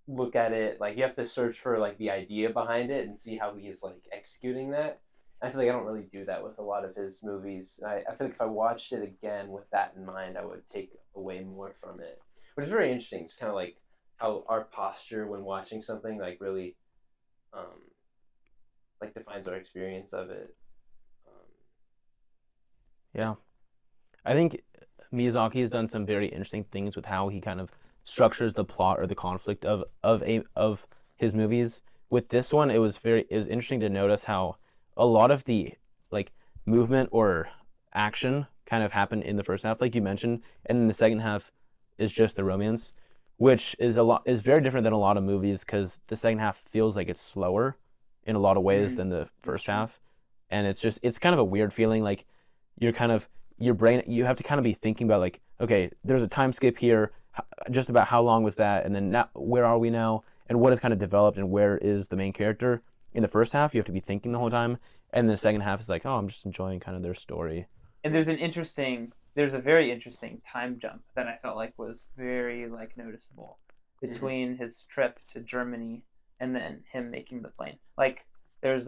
look at it, like you have to search for like the idea behind it and see how he is like executing that. I feel like I don't really do that with a lot of his movies. I feel like if I watched it again with that in mind, I would take away more from it, which is very interesting. It's kind of like how our posture when watching something like really like defines our experience of it. Yeah. I think Miyazaki has done some very interesting things with how he kind of structures the plot or the conflict of his movies. With this one, it was interesting to notice how a lot of the like movement or action kind of happened in the first half, like you mentioned, and then the second half is just the romance, which is very different than a lot of movies because the second half feels like it's slower in a lot of ways than the first half, and it's kind of a weird feeling like you're kind of your brain you have to kind of be thinking about like, okay, there's a time skip here, just about how long was that, and then now, where are we now, and what has kind of developed, and where is the main character. In the first half you have to be thinking the whole time, and the second half is like, oh, I'm just enjoying kind of their story. And there's a very interesting time jump that I felt like was very like noticeable between his trip to Germany and then him making the plane. Like there's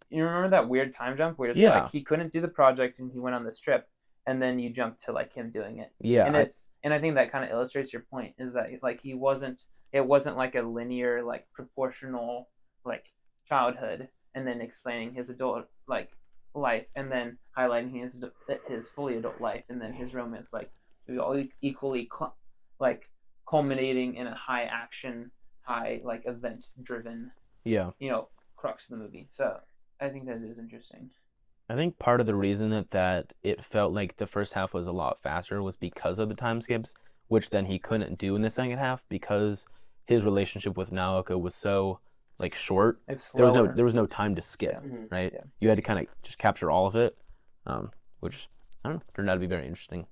you remember that weird time jump where it's Yeah. like he couldn't do the project and he went on this trip, and then you jump to like him doing it. Yeah, And I think that kind of illustrates your point, is that like it wasn't like a linear like proportional like childhood and then explaining his adult like life and then highlighting his fully adult life and then his romance, like all equally like culminating in a high action, high like event driven, yeah. crux of the movie. So I think that is interesting. I think part of the reason that it felt like the first half was a lot faster was because of the time skips, which then he couldn't do in the second half because his relationship with Naoko was so like short. It's There slower. was no time to skip, right? Yeah. You had to kind of just capture all of it, which I don't know, turned out to be very interesting.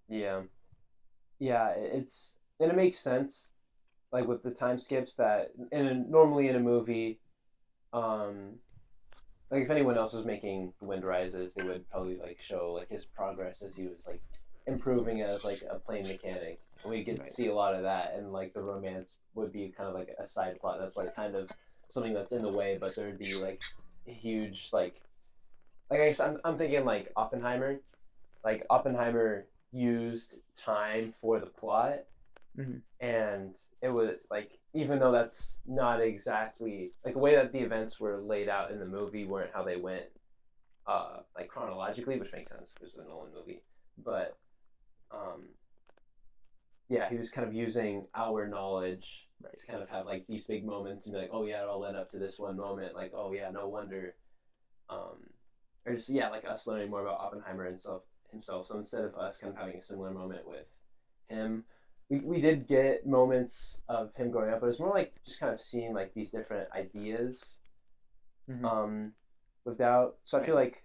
Yeah, and it makes sense, like with the time skips that normally in a movie, like if anyone else was making The Wind Rises, they would probably like show like his progress as he was like improving as like a plane mechanic. And we get to see a lot of that, and like the romance would be kind of like a side plot that's like kind of something that's in the way, but there would be like a huge like I guess I'm thinking like Oppenheimer. Like Oppenheimer used time for the plot, and it was like, even though that's not exactly like the way that the events were laid out in the movie weren't how they went like chronologically, which makes sense because it's a Nolan movie, but yeah, he was kind of using our knowledge to kind of have like these big moments and be like, oh yeah, it all led up to this one moment, like, oh yeah, no wonder, or just like us learning more about Oppenheimer and himself. So instead of us kind of having a similar moment with him, we did get moments of him growing up, but it's more like just kind of seeing like these different ideas without. So I feel like,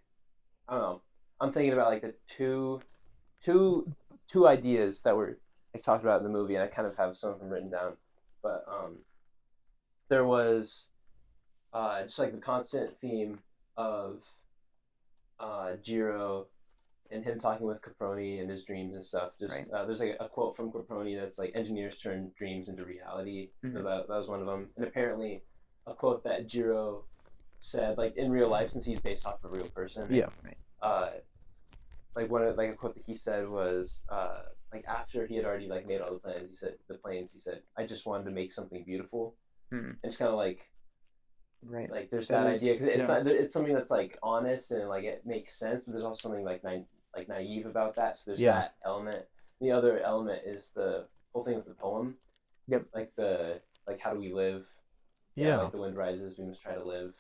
I don't know, I'm thinking about like the two ideas that were like talked about in the movie, and I kind of have some of them written down, but there was just like the constant theme of Jiro and him talking with Caproni and his dreams and stuff. Just there's like a quote from Caproni that's like, "Engineers turn dreams into reality." That was one of them, and apparently a quote that Jiro said like in real life, since he's based off of a real person. Yeah. Like a quote that he said was like after he had already like made all the plans, he said, "I just wanted to make something beautiful," and it's kind of like. Right. Like there's that idea because it's something that's like honest and like it makes sense, but there's also something like naive about that. So there's that element. The other element is the whole thing with the poem. Yep. Like how do we live? Yeah. Like the wind rises, we must try to live.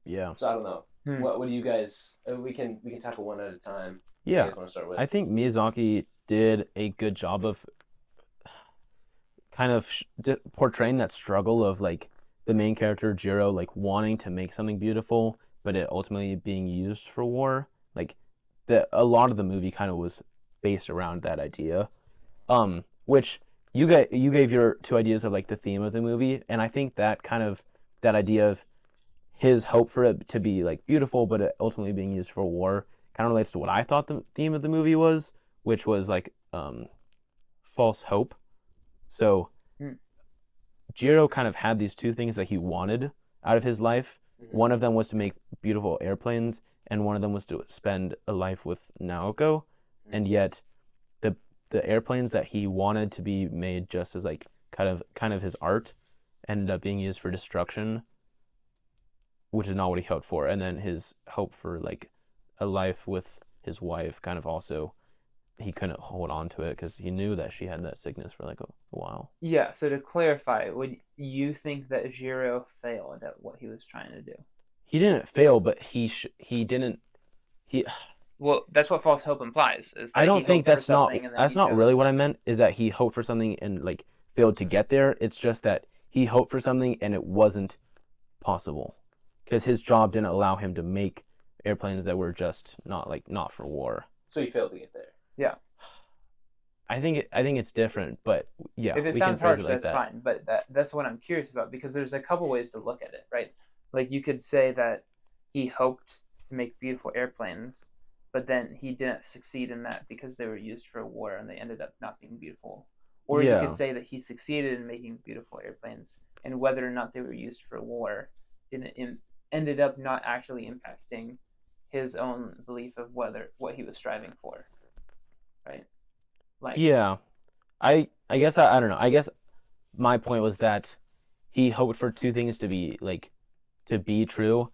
Yeah. So I don't know. What do you guys? We can tackle one at a time. Yeah. What do you guys want to start with? I think Miyazaki did a good job of kind of portraying that struggle of like the main character Jiro like wanting to make something beautiful, but it ultimately being used for war. Like a lot of the movie kind of was based around that idea. Which you gave your two ideas of like the theme of the movie, and I think that kind of that idea of his hope for it to be like beautiful, but it ultimately being used for war kind of relates to what I thought the theme of the movie was, which was like false hope. So Jiro kind of had these two things that he wanted out of his life. One of them was to make beautiful airplanes, and one of them was to spend a life with Naoko. And yet the airplanes that he wanted to be made just as like kind of his art ended up being used for destruction, which is not what he hoped for. And then his hope for like a life with his wife kind of also, he couldn't hold on to it because he knew that she had that sickness for like a while. Yeah. So to clarify, would you think that Jiro failed at what he was trying to do? He didn't fail, but he didn't. He Well, that's what false hope implies. Is that I don't he think hoped for that's not something and then that's he not chose really what I that. meant. Is that he hoped for something and like failed to get there? It's just that he hoped for something and it wasn't possible because his job didn't allow him to make airplanes that were just not for war. So he failed to get there. Yeah. I think it's different, but yeah, If it we can sounds phrase harsh, it like that's that. fine. But that's what I'm curious about because there's a couple ways to look at it, right? Like you could say that he hoped to make beautiful airplanes, but then he didn't succeed in that because they were used for war and they ended up not being beautiful. Or you Yeah. could say that he succeeded in making beautiful airplanes, and whether or not they were used for war ended up not actually impacting his own belief of what he was striving for, right? Like Yeah, I guess I don't know. I guess my point was that he hoped for two things to be true,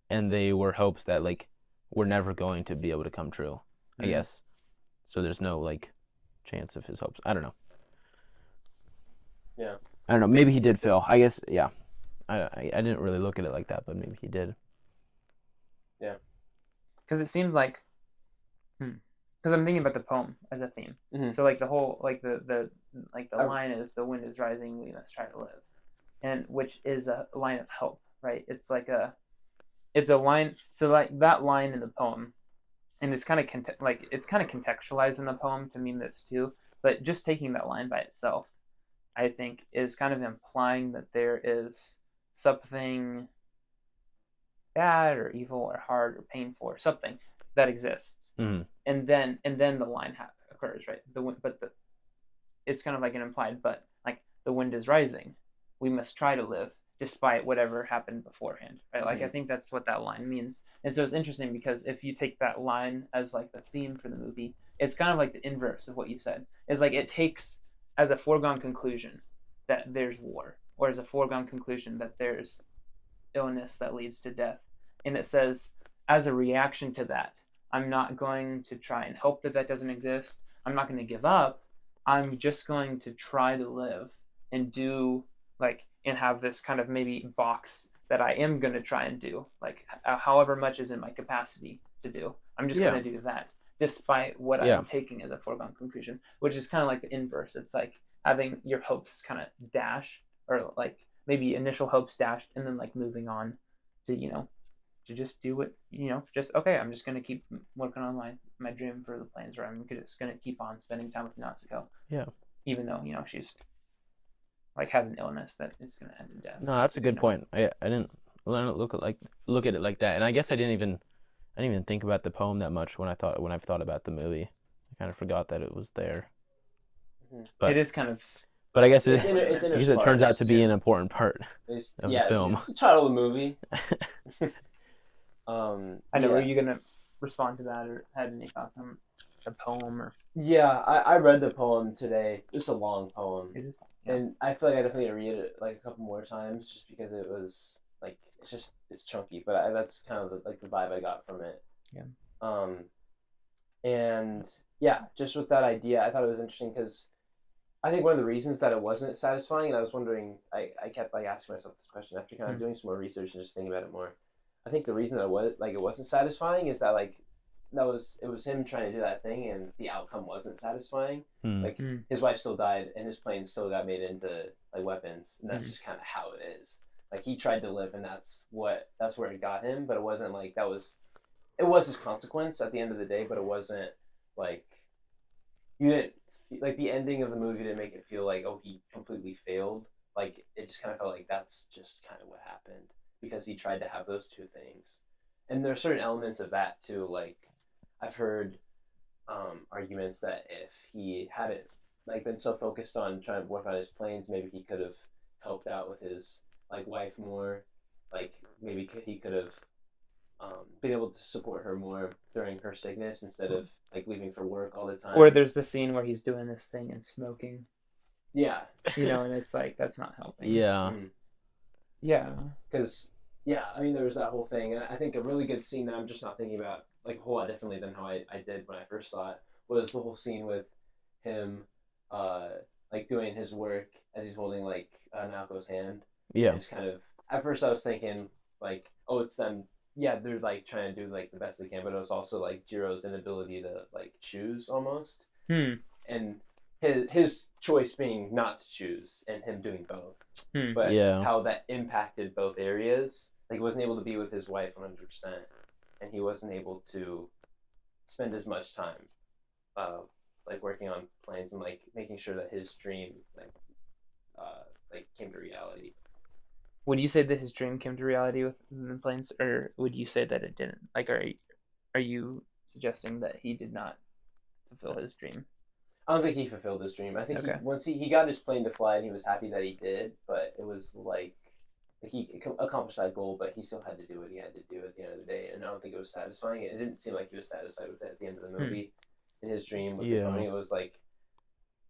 and they were hopes that like were never going to be able to come true. I guess. So there's no like chance of his hopes. I don't know. Yeah. I don't know. Maybe he did fail. I guess. Yeah. I didn't really look at it like that, but maybe he did. Yeah. because it seemed like because I'm thinking about the poem as a theme. Mhm. So like the whole like the line is the wind is rising, we must try to live, and which is a line of hope, right? It's a line. So like that line in the poem, and it's kind of it's kind of contextualized in the poem to mean this too. But just taking that line by itself, I think, is kind of implying that there is something bad or evil or hard or painful or something that exists, Mhm. and then the line occurs, right? It's kind of like an implied, but like the wind is rising, we must try to live despite whatever happened beforehand, right? Like I think that's what that line means, and so it's interesting because if you take that line as like the theme for the movie, it's kind of like the inverse of what you said. It's like it takes as a foregone conclusion that there's war, or as a foregone conclusion that there's illness that leads to death. And it says, as a reaction to that, I'm not going to try and hope that doesn't exist. I'm not going to give up. I'm just going to try to live and do and have this kind of maybe box that I am going to try and do, however much is in my capacity to do. I'm just going to do that despite what I'm taking as a foregone conclusion, which is kind of like the inverse. It's like having your hopes kind of dash, or like maybe initial hopes dashed, and then like moving on to to just do what just okay. I'm just gonna keep working on my dream for the planes, or I'm just gonna keep on spending time with Natsuko. Yeah. Even though she's like has an illness that is gonna end in death. No, that's a good point. I didn't look at it like that, and I guess I didn't even think about the poem that much when I've thought about the movie. I kind of forgot that it was there. But it is kind of. But I guess it's it turns out to be an important part of the film. The title of the movie. I know. Were you gonna respond to that, or had any thoughts on the poem? Or Yeah, I read the poem today. It's a long poem. it is, and I feel like I definitely need to read it like a couple more times, just because it was like it's chunky. But that's kind of the vibe I got from it. Yeah. And yeah, just with that idea, I thought it was interesting because I think one of the reasons that it wasn't satisfying, and I was wondering, I kept asking myself this question after kind of doing some more research and just thinking about it more. I think the reason that it wasn't satisfying is that it was him trying to do that thing and the outcome wasn't satisfying. His wife still died and his plane still got made into weapons, and that's just kind of how it is. He tried to live, and that's where it got him, but it wasn't it was his consequence at the end of the day, but it wasn't you didn't the ending of the movie didn't make it feel like, oh, he completely failed. It just kind of felt like that's just kind of what happened, because he tried to have those two things. And there are certain elements of that too. I've heard arguments that if he hadn't been so focused on trying to work on his planes, maybe he could have helped out with his wife more. Maybe he could have been able to support her more during her sickness instead of leaving for work all the time. Or there's the scene where he's doing this thing and smoking, Yeah. And it's like that's not helping. Yeah. Yeah. Because, yeah, I mean, there was that whole thing. And I think a really good scene that I'm just not thinking about, like, a whole lot differently than how I did when I first saw it, was the whole scene with him, like, doing his work as he's holding, like, Naoko's hand. Yeah. And just kind of, at first I was thinking, like, oh, it's them. Yeah, they're, like, trying to do, like, the best they can, but it was also, like, Jiro's inability to, like, choose, almost. And his choice being not to choose and him doing both. But Yeah. how that impacted both areas. Like, he wasn't able to be with his wife 100%, and he wasn't able to spend as much time, like, working on planes and, like, making sure that his dream, like came to reality. Would you say that his dream came to reality with the planes, or would you say that it didn't? Like, are you suggesting that he did not fulfill his dream? I don't think he fulfilled his dream. I think Okay. once he got his plane to fly, and he was happy that he did, but it was like he accomplished that goal, but he still had to do what he had to do at the end of the day, and I don't think it was satisfying. It didn't seem like he was satisfied with it at the end of the movie. In his dream with the pony, it was like,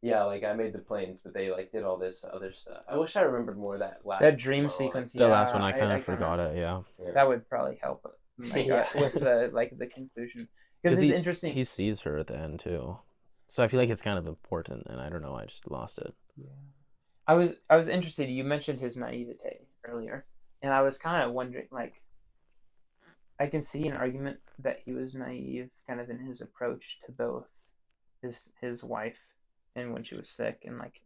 yeah, like I made the planes, but they like did all this other stuff. I wish I remembered more of that last dream monologue. sequence. The last one, Yeah, I kind of forgot it. Yeah. That would probably help, like, Yeah. with the conclusion, because it's interesting. He sees her at the end too, so I feel like it's kind of important, and I don't know, I just lost it. Yeah. I was interested. You mentioned his naivete earlier, and I was kind of wondering, like, I can see an argument that he was naive, kind of in his approach to both his wife and when she was sick, and like,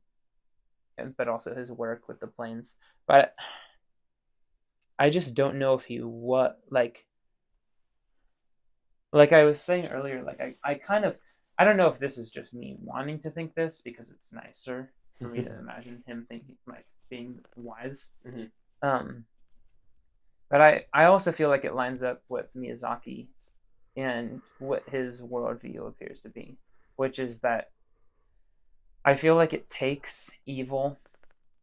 but also his work with the planes. But I just don't know if he what like I was saying earlier, like I kind of I don't know if this is just me wanting to think this because it's nicer for me to imagine him thinking like being wise. But I also feel like it lines up with Miyazaki and what his worldview appears to be, which is that I feel like it takes evil,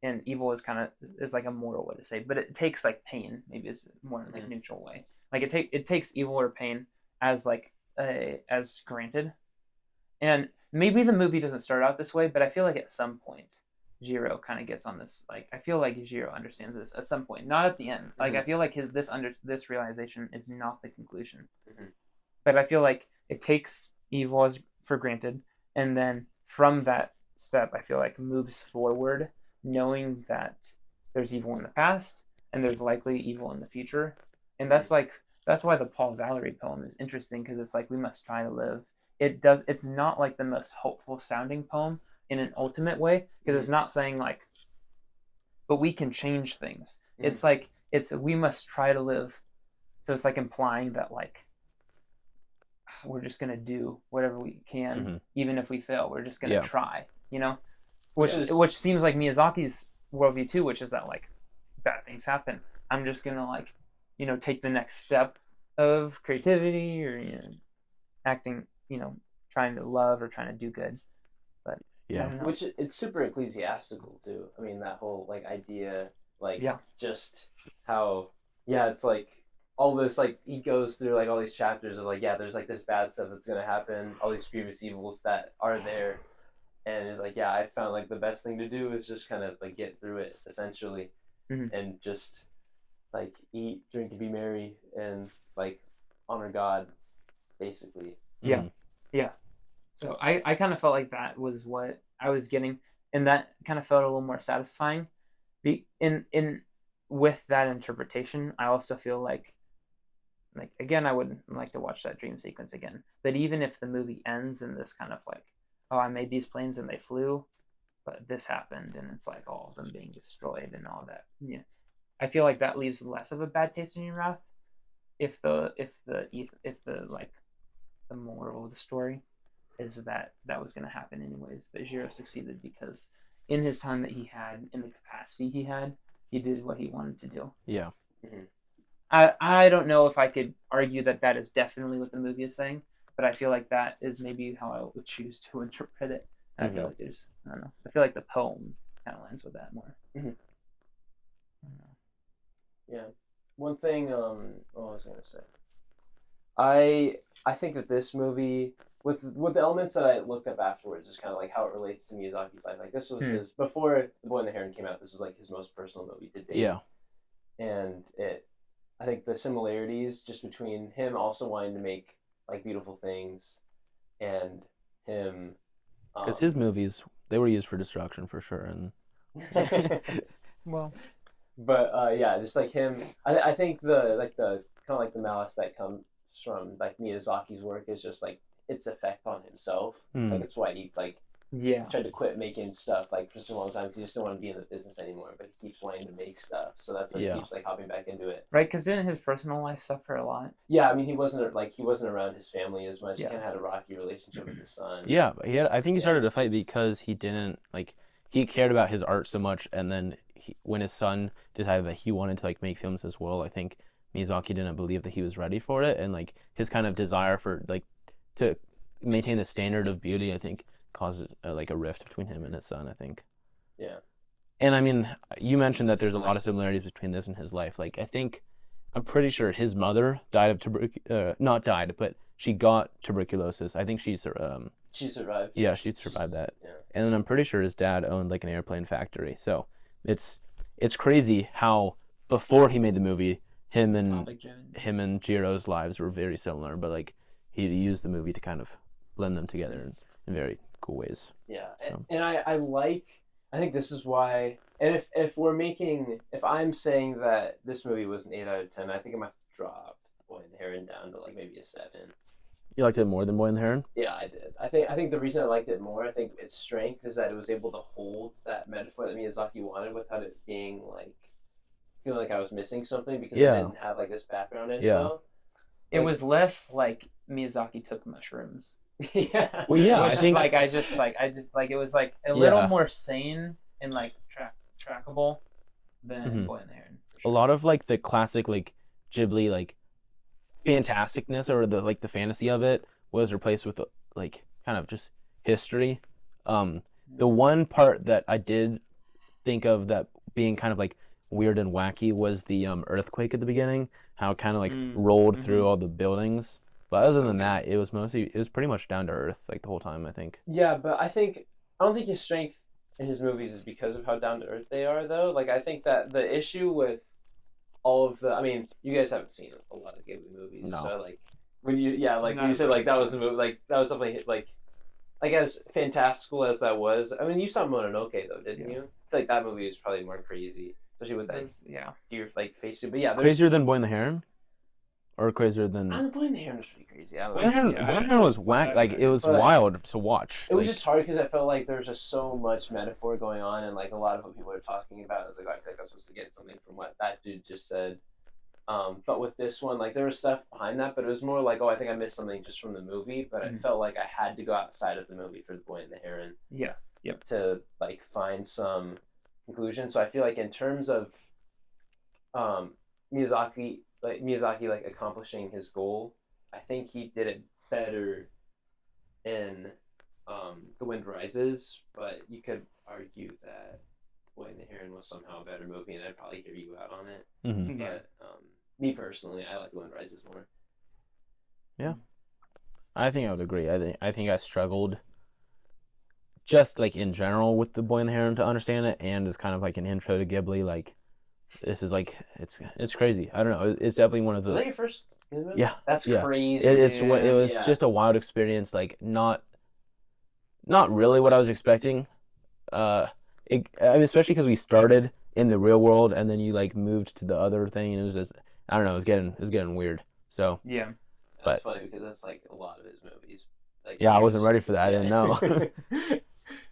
and evil is kind of is like a moral way to say, but it takes like pain, maybe is more like neutral way. Like it takes evil or pain as like as granted, and maybe the movie doesn't start out this way, but I feel like at some point Jiro kind of gets on this. Like I feel like Jiro understands this at some point, not at the end. Like I feel like this realization is not the conclusion, but I feel like it takes evil as for granted, and then from that step, I feel like moves forward, knowing that there's evil in the past and there's likely evil in the future, and that's why the Paul Valery poem is interesting because it's like we must try to live. It's not like the most hopeful sounding poem in an ultimate way because it's not saying like, but we can change things. It's like we must try to live, so it's like implying that like we're just gonna do whatever we can, even if we fail. We're just gonna try, which seems like Miyazaki's worldview too, which is that like bad things happen. I'm just gonna like, take the next step of creativity or acting, trying to love or trying to do good. But which it's super ecclesiastical too. I mean that whole like idea, like just how it's like all this like he goes through like all these chapters of like there's like this bad stuff that's gonna happen, all these grievous evils that are there, and it's like I found like the best thing to do is just kind of like get through it essentially, and just like eat, drink, and be merry, and like honor God, basically. Yeah. So I kind of felt like that was what I was getting, and that kind of felt a little more satisfying. In with that interpretation, I also feel like again, I would like to watch that dream sequence again. But even if the movie ends in this kind of like, oh, I made these planes and they flew, but this happened, and it's like all of them being destroyed and all that. Yeah, I feel like that leaves less of a bad taste in your mouth. If the like the moral of the story is that was going to happen anyways, but Jiro succeeded because in his time that he had, in the capacity he had, he did what he wanted to do. Yeah. I don't know if I could argue that is definitely what the movie is saying, but I feel like that is maybe how I would choose to interpret it. And I feel like I don't know. I feel like the poem kind of lands with that more. Yeah. One thing, what was I gonna say? I think that this movie with the elements that I looked up afterwards is kind of like how it relates to Miyazaki's life. Like this was his before The Boy and the Heron came out. This was like his most personal movie to date. Yeah. And I think the similarities just between him also wanting to make like beautiful things, and him. Because his movies, they were used for destruction for sure, and Well, but yeah, just like him, I think the kind of like the malice that comes from like Miyazaki's work is just like its effect on himself. Like it's why he like yeah. tried to quit making stuff like for so long time because he just didn't want to be in the business anymore. But he keeps wanting to make stuff, so that's why he keeps like hopping back into it. Right, because didn't his personal life suffer a lot? Yeah, I mean he wasn't around his family as much. Yeah. He kind of had a rocky relationship with his son. yeah, but I think he started a fight because he didn't like he cared about his art so much, and then when his son decided that he wanted to like make films as well, I think Miyazaki didn't believe that he was ready for it, and like his kind of desire for like to maintain the standard of beauty, I think caused like a rift between him and his son, I think. Yeah. And I mean, you mentioned that there's a lot of similarities between this and his life. Like I'm pretty sure his mother died of not died, but she got tuberculosis. I think she survived. Yeah, she survived that. Yeah. And then I'm pretty sure his dad owned like an airplane factory. So it's crazy how before he made the movie, him and Jiro's lives were very similar, but like he used the movie to kind of blend them together in very cool ways. Yeah, So. and I think this is why, and if I'm saying that this movie was an 8 out of 10, I think I might have to drop Boy and the Heron down to like maybe a 7. You liked it more than Boy and the Heron? Yeah, I did. I think the reason I liked it more, I think its strength is that it was able to hold that metaphor that Miyazaki wanted without it being like feeling like I was missing something because I didn't have like this background info. Yeah. It was less like Miyazaki took mushrooms. Yeah. Well, yeah, Which, I think I just it was like a little more sane and like trackable than Boy and the Heron. a lot of like the classic like Ghibli like fantasticness or the like the fantasy of it was replaced with like kind of just history. The one part that I did think of that being kind of like weird and wacky was the earthquake at the beginning, how it kind of like rolled through all the buildings. But other than that, it was pretty much down to earth like the whole time, I think. Yeah, but I don't think his strength in his movies is because of how down to earth they are, though. Like I think that the issue with all of I mean, you guys haven't seen a lot of Ghibli movies, No. so like when you said like that was a movie, like that was something like as fantastical as that was. I mean, you saw Mononoke though, didn't you? I feel like that movie was probably more crazy, especially with that deer like face suit. But yeah, Crazier than Boy and the Heron, or crazier than. The Boy and the Heron was pretty crazy. I don't Boy and the Heron was whack. Like it was wild to watch. It was just hard because I felt like there was just so much metaphor going on, and like a lot of what people are talking about. I was like, I feel like I was supposed to get something from what that dude just said. But with this one, like there was stuff behind that, but it was more like, oh, I think I missed something just from the movie. But I felt like I had to go outside of the movie for The Boy and the Heron. Yeah. Yep. To like find some conclusion. So I feel like in terms of Miyazaki like accomplishing his goal, I think he did it better in The Wind Rises, but you could argue that Boy and the Heron was somehow a better movie, and I'd probably hear you out on it. Mm-hmm. But me personally, I like The Wind Rises more. Yeah, I think I would agree. I think I struggled just like in general with The Boy and the Heron to understand it, and as kind of like an intro to Ghibli. Like this is like it's crazy. I don't know. It's definitely one of the. Was that your first movie? Yeah, that's crazy. It was just a wild experience. Like not really what I was expecting. I mean, especially because we started in the real world and then you like moved to the other thing, and it was just I don't know. It was getting weird. So yeah. That's funny because that's like a lot of his movies. Like, yeah, I wasn't ready for that. I didn't know.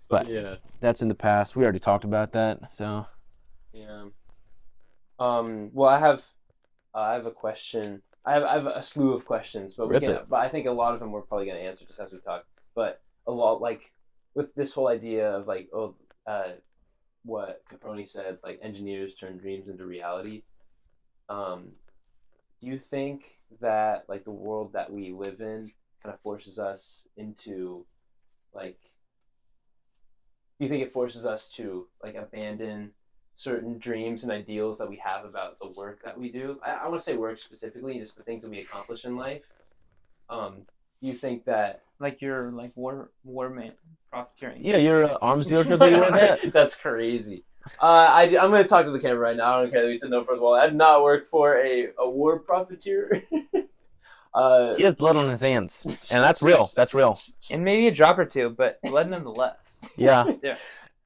But yeah, that's in the past. We already talked about that. So yeah. Well, I have a question. I have a slew of questions, but but I think a lot of them we're probably gonna answer just as we talk. But a lot like with this whole idea of like what Caproni said, like engineers turn dreams into reality. Do you think that like the world that we live in kind of forces us into like? Do you think it forces us to like abandon certain dreams and ideals that we have about the work that we do? I want to say work specifically, just the things that we accomplish in life. you think that Like your like war man profiteering. Yeah, your arms dealership that you work at. that's crazy. I'm going to talk to the camera right now. I don't care that we said no for the wall. I did not work for a war profiteer. He has blood on his hands, and that's real. That's real. And maybe a drop or two, but blood nonetheless. Yeah. Yeah.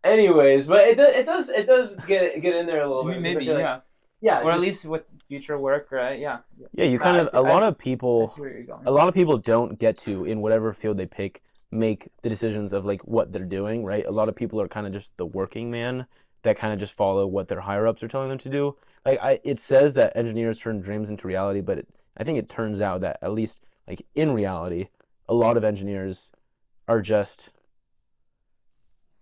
Anyways, but it does get in there a little bit. Maybe, because I feel yeah. like, yeah. Or at just- least with future work, right? Yeah. Yeah, you I kind of see- a lot of I people see where you're going. a lot of people don't get to, in whatever field they pick, make the decisions of like what they're doing, right? A lot of people are kind of just the working man that kind of just follow what their higher ups are telling them to do. Like it says that engineers turn dreams into reality, but I think it turns out that at least like in reality, a lot of engineers are just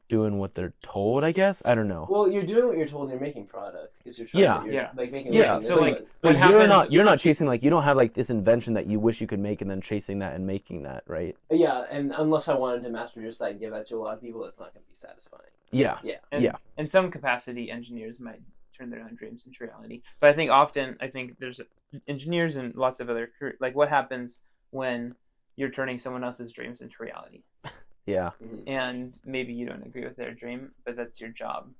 doing what they're told, I guess. I don't know. Well, you're doing what you're told, and you're making product because you're trying. Yeah. You're, Yeah. Like making. Yeah. Living. So, It's like, But what happens? you're not chasing, like, you don't have like this invention that you wish you could make and then chasing that and making that, right? yeah, and unless I wanted to mass produce that and give that to a lot of people, that's not going to be satisfying. Yeah. Yeah. And Yeah. in some capacity, engineers might turn their own dreams into reality. But I think often, there's engineers and lots of other like what happens when you're turning someone else's dreams into reality, Yeah. and maybe you don't agree with their dream, but that's your job.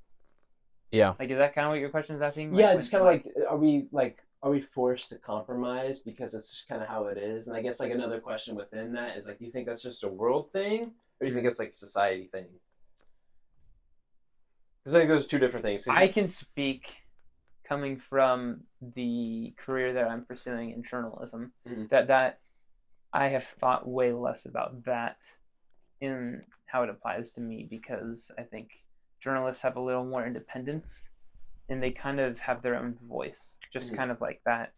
Yeah. Like, is that kind of what your question is asking? Yeah, Like, it's kind of like, are we forced to compromise because it's just kind of how it is? And I guess like another question within that is like, do you think that's just a world thing, or do you think it's like a society thing? Because I think those are two different things. I can speak coming from the career that I'm pursuing in journalism, Mhm. that I have thought way less about that in how it applies to me, because I think journalists have a little more independence and they kind of have their own voice, just Mhm. kind of like that.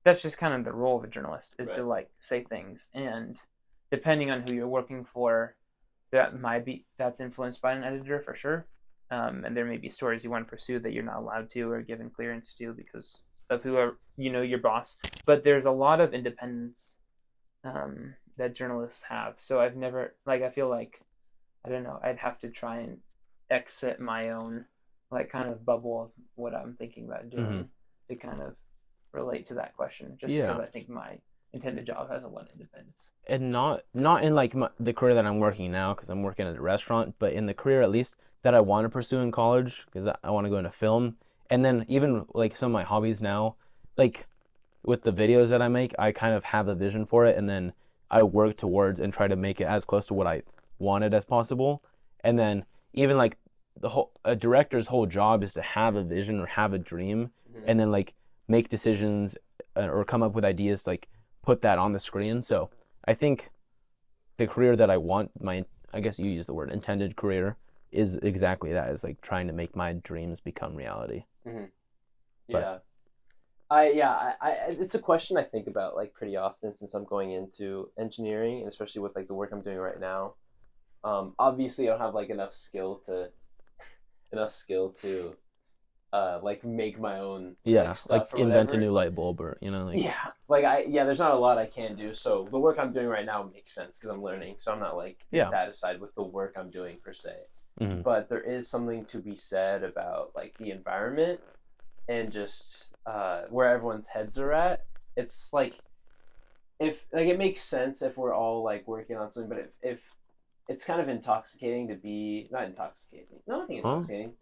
That's just kind of the role of a journalist, is to Right. like say things, and depending on who you're working for, that's influenced by an editor for sure. And there may be stories you want to pursue that you're not allowed to or given clearance to because of who are your boss. But there's a lot of independence that journalists have. So I've never I feel like, I don't know, I'd have to try and exit my own like kind of bubble of what I'm thinking about doing to kind of relate to that question. Just Yeah. because I think my intended job has a lot of independence. And not in like the career that I'm working now, because I'm working at a restaurant, but in the career at least that I want to pursue in college, because I want to go into film. And then even like some of my hobbies now, like with the videos that I make, I kind of have a vision for it, and then I work towards and try to make it as close to what I wanted as possible. And then even like a director's whole job is to have a vision or have a dream, and then like make decisions or come up with ideas, like put that on the screen. So I think the career that I want, I guess you use the word intended career, is exactly that, is like trying to make my dreams become reality. Yeah. It's a question I think about like pretty often since I'm going into engineering, and especially with like the work I'm doing right now. Obviously, I don't have like enough skill to like make my own stuff like or invent whatever. a new light bulb, or There's not a lot I can do. So the work I'm doing right now makes sense because I'm learning. So I'm not like dissatisfied with the work I'm doing per se. Mm-hmm. But there is something to be said about like the environment and just where everyone's heads are at. It's like if like it makes sense if we're all like working on something, but if it's kind of intoxicating to be not intoxicating. No, I think intoxicating.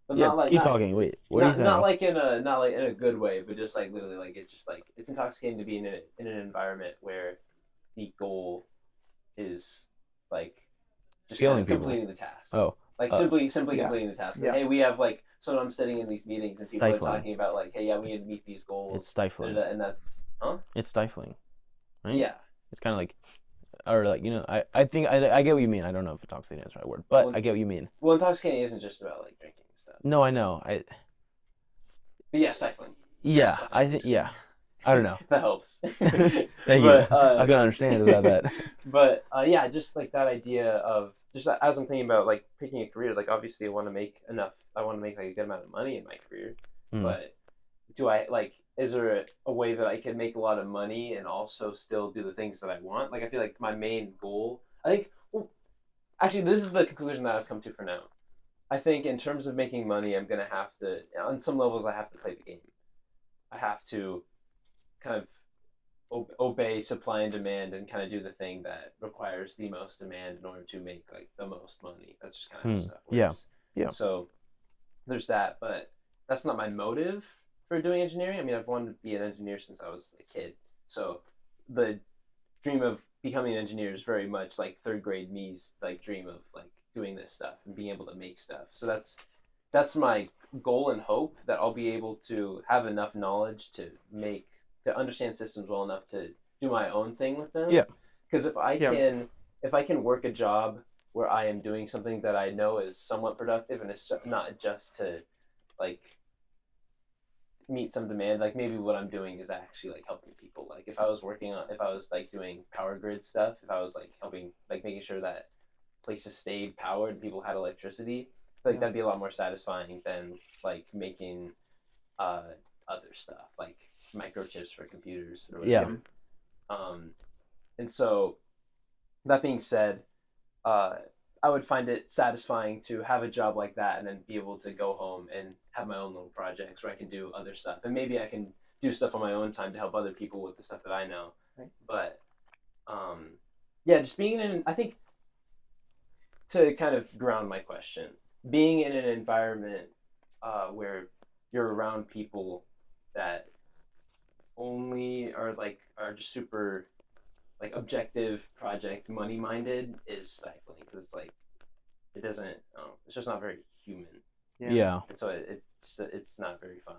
But Yeah, not like keep talking. Wait, what are you saying? not like in a good way, but just like literally like it's intoxicating to be in an environment where the goal is like just kind of completing the task. Oh. Like simply completing the task. Like, Yeah. Hey, we have like so I'm sitting in these meetings and people Stifling. are talking about like, hey, yeah, we need to meet these goals. It's stifling. And that's It's stifling, right? Yeah. It's kind of like, or like, I think I get what you mean. I don't know if intoxicating is the right word, but Well, I get what you mean. Well, intoxicating isn't just about like drinking and stuff. No, I know. But yeah, stifling. Yeah, Stifling. I think, yeah. I don't know. That helps. Thank But, you. I can understand about that. But yeah, just like that idea of just as I'm thinking about like picking a career, like obviously I want to make like a good amount of money in my career. But do I like? Is there a way that I can make a lot of money and also still do the things that I want? Like I feel like my main goal. I think. Well, actually, this is the conclusion that I've come to for now. I think in terms of making money, I'm gonna have to, on some levels, I have to play the game. I have to kind of obey supply and demand and kind of do the thing that requires the most demand in order to make like the most money. That's just kind of how stuff works. Yeah. So there's that, but that's not my motive for doing engineering. I mean, I've wanted to be an engineer since I was a kid. So the dream of becoming an engineer is very much like third grade me's like dream of like doing this stuff and being able to make stuff. So that's my goal and hope, that I'll be able to have enough knowledge to understand systems well enough to do my own thing with them. Yeah. Because if I can work a job where I am doing something that I know is somewhat productive and it's not just to like meet some demand, like maybe what I'm doing is actually like helping people. Like if I was like doing power grid stuff, if I was like helping, like making sure that places stayed powered and people had electricity, I feel like that'd be a lot more satisfying than like making other stuff like microchips for computers or whatever. And so that being said, I would find it satisfying to have a job like that and then be able to go home and have my own little projects where I can do other stuff. And maybe I can do stuff on my own time to help other people with the stuff that I know. Right. But yeah, just being I think to kind of ground my question, being in an environment where you're around people that only are just super like objective project money minded is stifling, because it's like it doesn't it's just not very human. Yeah. And so it's not very fun.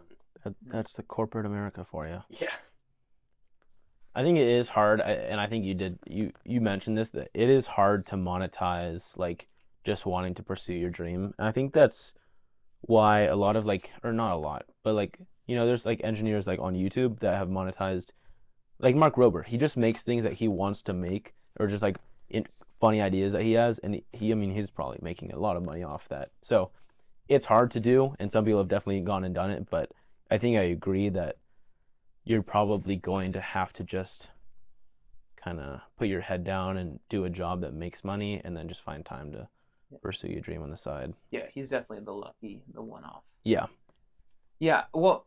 That's the corporate America for you. Yeah. I think it is hard, and I think you mentioned this, that it is hard to monetize like just wanting to pursue your dream. And I think that's why a lot of like, or not a lot, but like, you know, there's like engineers like on YouTube that have monetized, like Mark Rober. He just makes things that he wants to make, or just like funny ideas that he has, and I mean, he's probably making a lot of money off that. So it's hard to do, and some people have definitely gone and done it, but I think I agree that you're probably going to have to just kind of put your head down and do a job that makes money, and then just find time to pursue your dream on the side. Yeah, he's definitely the one-off. Yeah. Yeah, well,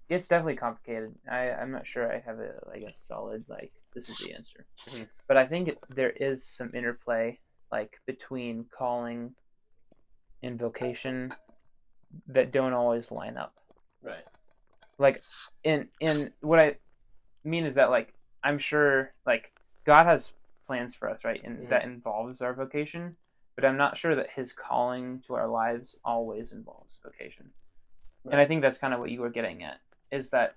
it's definitely complicated. I'm not sure I have a solid like this is the answer. Mm-hmm. But I think there is some interplay like between calling and vocation that don't always line up. Right. Like in what I mean is that like I'm sure like God has plans for us, right? And that involves our vocation, but I'm not sure that his calling to our lives always involves vocation. Right. And I think that's kind of what you were getting at, is that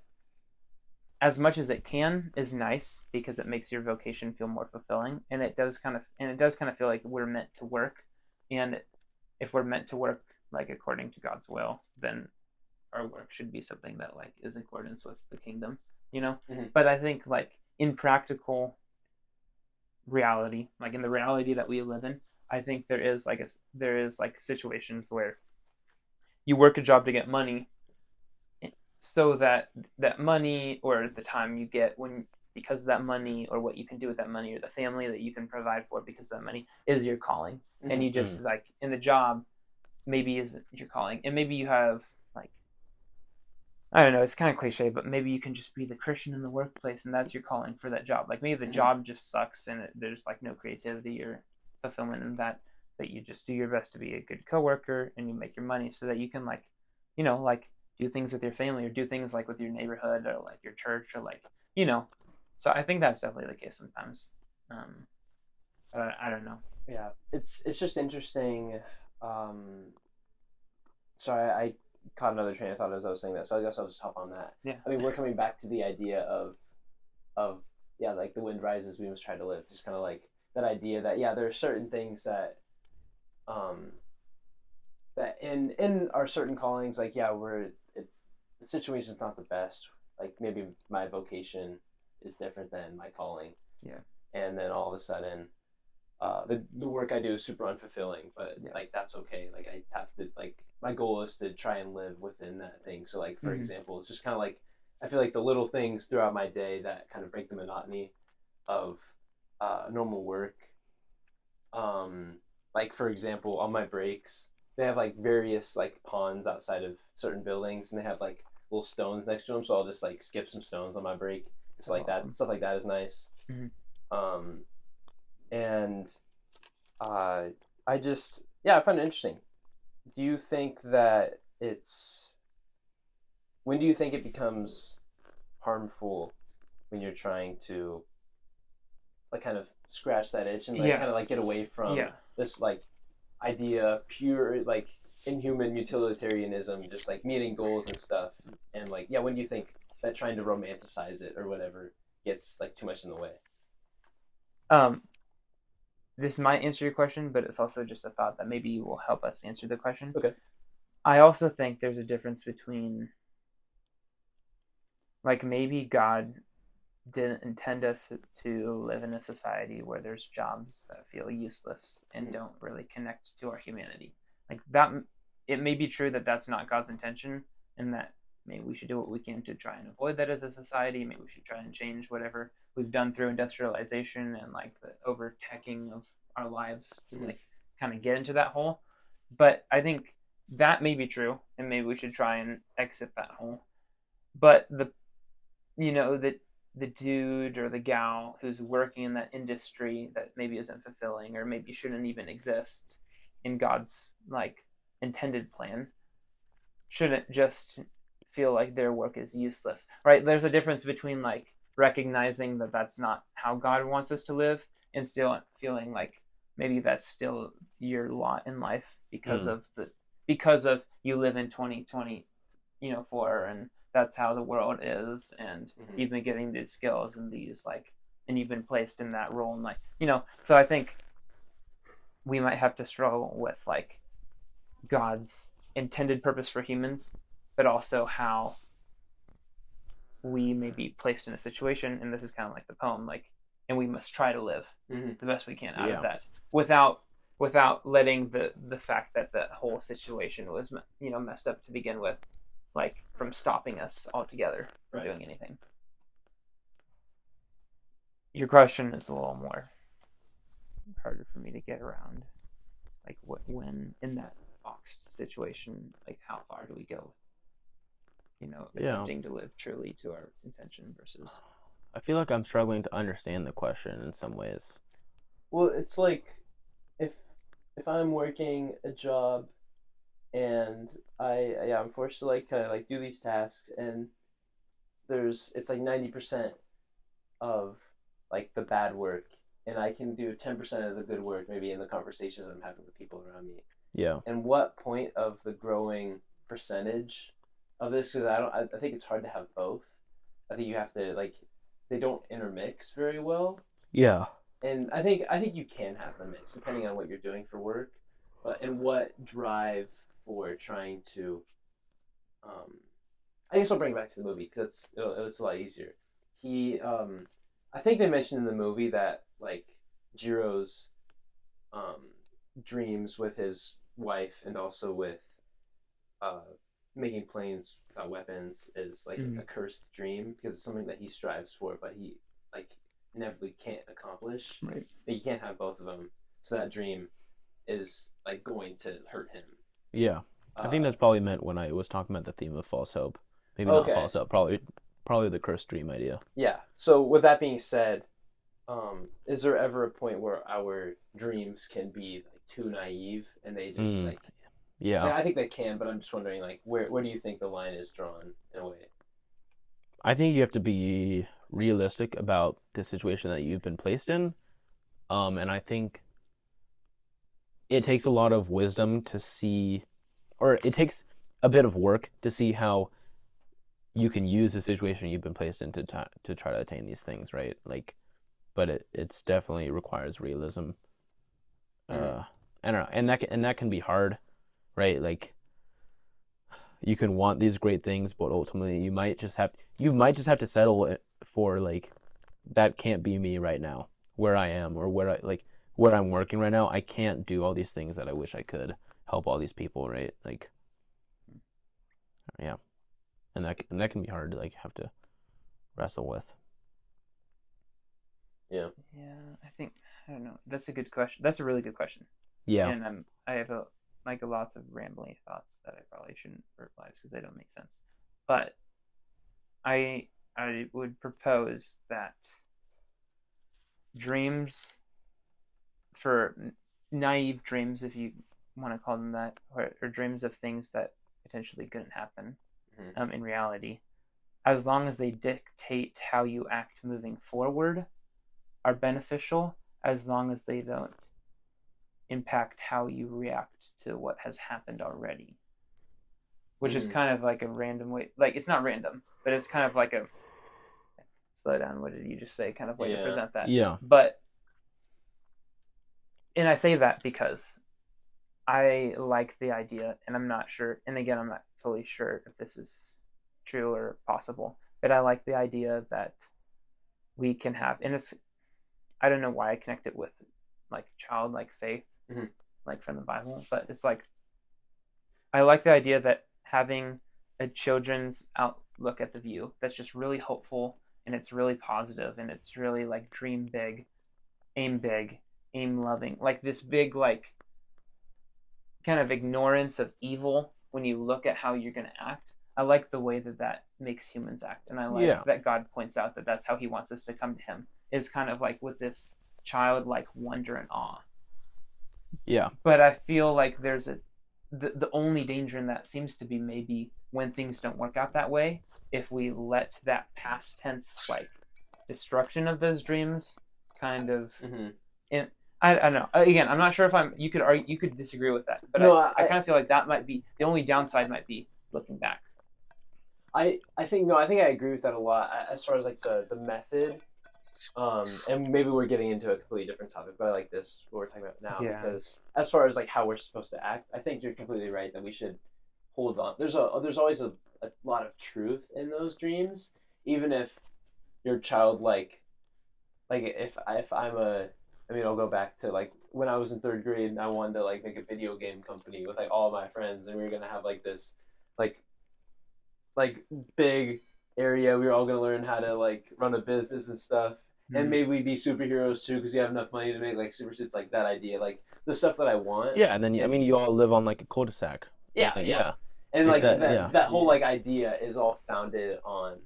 as much as it can is nice because it makes your vocation feel more fulfilling, and it does kind of feel like we're meant to work. And if we're meant to work like according to God's will, then our work should be something that like is in accordance with the kingdom, you know? Mm-hmm. But I think like in practical reality, like in the reality that we live in, I think there is like situations where you work a job to get money, so that money or the time you get because of that money, or what you can do with that money, or the family that you can provide for because of that money is your calling. Mm-hmm. And you just like in the job maybe isn't your calling, and maybe you have like, I don't know, it's kind of cliche, but maybe you can just be the Christian in the workplace and that's your calling for that job. Like maybe the job just sucks and there's like no creativity or fulfillment in that, but you just do your best to be a good coworker and you make your money so that you can like, you know, like do things with your family, or do things like with your neighborhood, or like your church, or like, you know. So I think that's definitely the case sometimes. I don't know. Yeah, it's just interesting. Sorry, I caught another train of thought as I was saying that, so I guess I'll just hop on that. Yeah. I mean, we're coming back to the idea of yeah, like the wind rises, we must try to live. Just kind of like that idea that there are certain things that that in our certain callings, like the situation's not the best. Like maybe my vocation is different than my calling. Yeah. And then all of a sudden, the work I do is super unfulfilling, but like that's okay. Like I have to, like, my goal is to try and live within that thing. So like for example, it's just kind of like I feel like the little things throughout my day that kind of break the monotony of normal work. Like for example, on my breaks, they have like various like ponds outside of certain buildings, and they have like little stones next to them. So I'll just like skip some stones on my break like awesome. that. Stuff like that is nice. Mhm. And I just, yeah, I find it interesting. Do you think that when do you think it becomes harmful when you're trying to like kind of scratch that itch and like Yeah. kind of like get away from Yeah. this like idea of pure like inhuman utilitarianism, just like meeting goals and stuff? And like, yeah, when do you think that trying to romanticize it or whatever gets like too much in the way? This might answer your question, but it's also just a thought that maybe will help us answer the question. Okay. I also think there's a difference between, like, maybe God didn't intend us to live in a society where there's jobs that feel useless and don't really connect to our humanity. Like that, it may be true that that's not God's intention, and that maybe we should do what we can to try and avoid that as a society. Maybe we should try and change whatever we've done through industrialization and like the over teching of our lives to like kind of get into that hole. But I think that may be true, and maybe we should try and exit that hole. But the dude or the gal who's working in that industry that maybe isn't fulfilling or maybe shouldn't even exist in God's like intended plan shouldn't just feel like their work is useless, right? There's a difference between like recognizing that that's not how God wants us to live and still feeling like maybe that's still your lot in life because of you live in 2020 for, and that's how the world is, and you've been getting these skills and these like, and you've been placed in that role, and like so I think we might have to struggle with like God's intended purpose for humans, but also how we may be placed in a situation, and this is kind of like the poem, like, and we must try to live the best we can out of that without letting the fact that the whole situation was messed up to begin with like from stopping us altogether from doing anything. Your question is a little more harder for me to get around. Like when in that boxed situation, like how far do we go? Attempting to live truly to our intention versus. I feel like I'm struggling to understand the question in some ways. Well, it's like if I'm working a job and I'm forced to like kind of like do these tasks, and it's like 90% of like the bad work, and I can do 10% of the good work maybe in the conversations I'm having with people around me. Yeah. And what point of the growing percentage of this, because I think it's hard to have both. I think you have to like, they don't intermix very well. Yeah. And I think you can have them mix depending on what you're doing for work, and what drive for trying to. I guess I'll bring it back to the movie because it's a lot easier. I think they mentioned in the movie that like Jiro's dreams with his wife and also with making planes without weapons is like a cursed dream because it's something that he strives for, but he like inevitably can't accomplish. Right. But you can't have both of them, so that dream is like going to hurt him. Yeah. I think that's probably meant when I was talking about the theme of false hope. Maybe Okay. not false hope. Probably the cursed dream idea. Yeah. So with that being said, is there ever a point where our dreams can be like too naive and they just like? Yeah. I think they can, but I'm just wondering like where do you think the line is drawn in a way? I think you have to be realistic about the situation that you've been placed in. And I think it takes a lot of wisdom to see, or it takes a bit of work to see how you can use the situation you've been placed in to try to attain these things, right? Like, but it's definitely requires realism. I don't know, and that can be hard, right? Like, you can want these great things, but ultimately you might just have to settle for like, that can't be me right now, where I am or where I'm working right now. I can't do all these things that I wish I could help all these people, right? Like, yeah, and that can be hard to like have to wrestle with. Yeah. Yeah, I don't know. That's a good question. That's a really good question. Yeah. And I have lots of rambling thoughts that I probably shouldn't verbalize because they don't make sense. But I I would propose that dreams, for naive dreams, if you want to call them that, or dreams of things that potentially couldn't happen in reality, as long as they dictate how you act moving forward, are beneficial, as long as they don't impact how you react to what has happened already. Which is kind of like a random way, like it's not random, but it's kind of like a slow down, what did you just say, kind of way to present that. Yeah. But, and I say that because I like the idea, and I'm not sure, and again, I'm not totally sure if this is true or possible, but I like the idea that we can have, and it's, I don't know why I connect it with like childlike faith, like from the Bible, but it's like, I like the idea that having a children's outlook at the view that's just really hopeful, and it's really positive, and it's really like dream big, aim loving, like this big like kind of ignorance of evil when you look at how you're going to act. I like the way that that makes humans act, and I like that God points out that that's how he wants us to come to him, is kind of like with this childlike wonder and awe. Yeah. But I feel like there's the only danger in that seems to be maybe when things don't work out that way, if we let that past tense like destruction of those dreams kind of I don't know. Again, I'm not sure if you could disagree with that, but no, I kind of feel like that might be the only downside, might be looking back. I think I agree with that a lot as far as like the method. And maybe we're getting into a completely different topic, but I like this, what we're talking about now, because as far as like how we're supposed to act, I think you're completely right that we should hold on. There's always a lot of truth in those dreams, even if your child like if I'm I'll go back to like when I was in 3rd grade and I wanted to like make a video game company with like all my friends, and we were gonna have like this like big area. We were all gonna learn how to like run a business and stuff. And maybe we'd be superheroes too, because we have enough money to make like super suits, like that idea, like the stuff that I want. Yeah, and then you all live on like a cul-de-sac. Yeah. And like that whole like idea is all founded on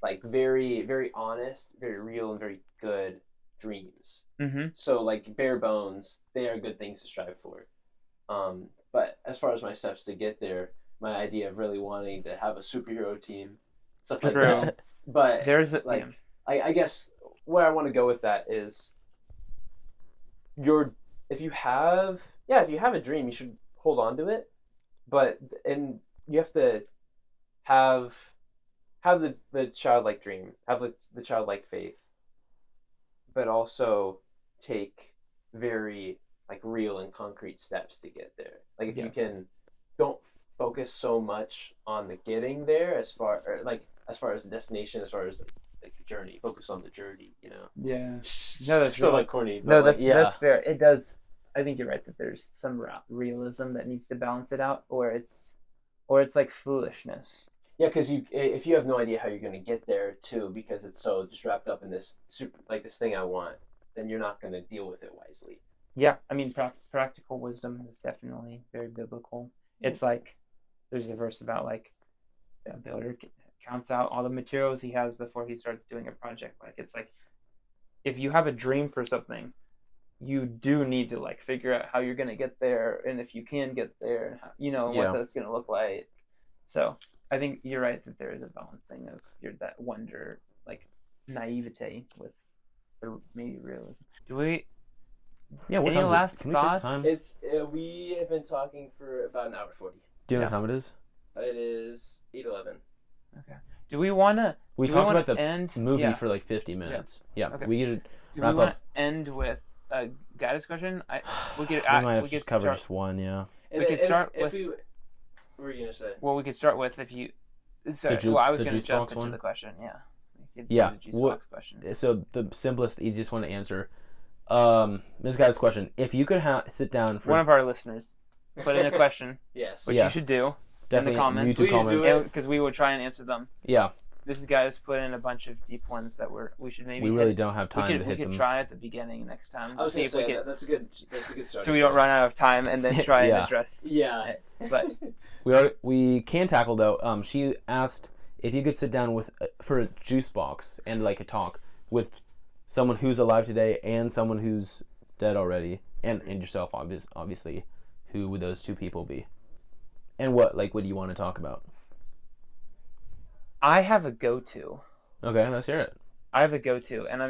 like very, very honest, very real, and very good dreams. So like bare bones, they are good things to strive for. But as far as my steps to get there, my idea of really wanting to have a superhero team, stuff like that. But there's I guess where I want to go with that is if you have a dream, you should hold on to it, and you have to have the childlike dream, have the childlike faith, but also take very like real and concrete steps to get there. Like if you can, don't focus so much on the getting there as far as the destination, as far as like the journey. Focus on the journey, you know. Yeah. No, that's so really, like corny. No, that's fair. It does. I think you're right that there's some realism that needs to balance it out, or it's like foolishness. Yeah, because if you have no idea how you're going to get there too, because it's so just wrapped up in this this thing I want, then you're not going to deal with it wisely. Yeah, I mean, practical wisdom is definitely very biblical. It's like there's the verse about like the builder counts out all the materials he has before he starts doing a project. Like it's like if you have a dream for something, you do need to like figure out how you're going to get there, and if you can get there, and how, what that's going to look like. So I think you're right that there is a balancing of that wonder, like naivete with maybe realism. Do we? Yeah. What any time last is it? Can we thoughts? take time? It's we have been talking for about an hour 40. Do you know what time it is? It is 8:11. Okay. Do we want to? We talked about the end? movie for like 50 minutes. Yeah. Okay. We could Do wrap we want up. to end with a guidance question? We could. We might have we just could covered start, just one. Yeah. We could start with. What were you gonna say? Well, we could start with if you. Sorry, I was going to jump into the question. Yeah. We could do the juice box question. So the simplest, easiest one to answer. This guy's question: if you could sit down for one of our listeners, put in a question. Yes. Which you should do. Definitely in the comments. YouTube comments. Because we will try and answer them. Yeah. This guy has put in a bunch of deep ones that we should maybe. We really don't have time to hit them. We could try at the beginning next time. I was see if we can. That's a good start. So we don't run out of time and then try and address. Yeah. But we can tackle though. She asked if you could sit down with for a juice box and like a talk with someone who's alive today and someone who's dead already, and yourself, obviously, who would those two people be? And what do you want to talk about? I have a go-to. Okay, let's hear it. I have a go-to, and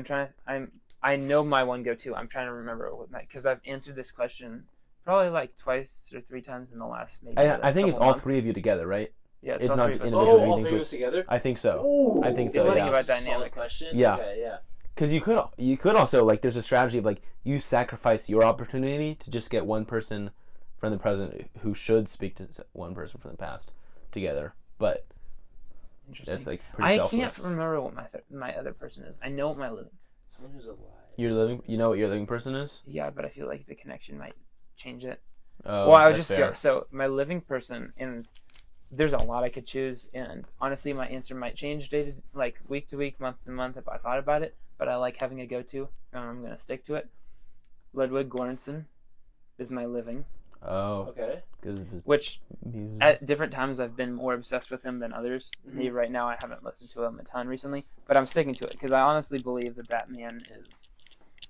I know my one go-to. I'm trying to remember what because I've answered this question probably like twice or three times in the last maybe. I think it's all months. three of you together, right? Yeah, it's all not three of us. individual. all meetings three of with- us together? I think so. Ooh, I think so. It's Yeah. about Solid dynamics. question. Yeah. Okay, yeah. Because you could also like there's a strategy of like you sacrifice your opportunity to just get one person from the present who should speak to one person from the past together, but Interesting. that's like pretty I selfless. can't remember what my other person is. I know what my living. Someone who's alive. You know what your living person is? Yeah, but I feel like the connection might change it. Oh, Well, I would that's just fair. go. So my living person, and there's a lot I could choose, and honestly, my answer might change week to week, month to month if I thought about it. But I like having a go-to, and I'm gonna stick to it. Ludwig Göransson is my living, Oh, Okay. because of his which music. at different times I've been more obsessed with him than others. Maybe right now I haven't listened to him a ton recently, but I'm sticking to it because I honestly believe that man is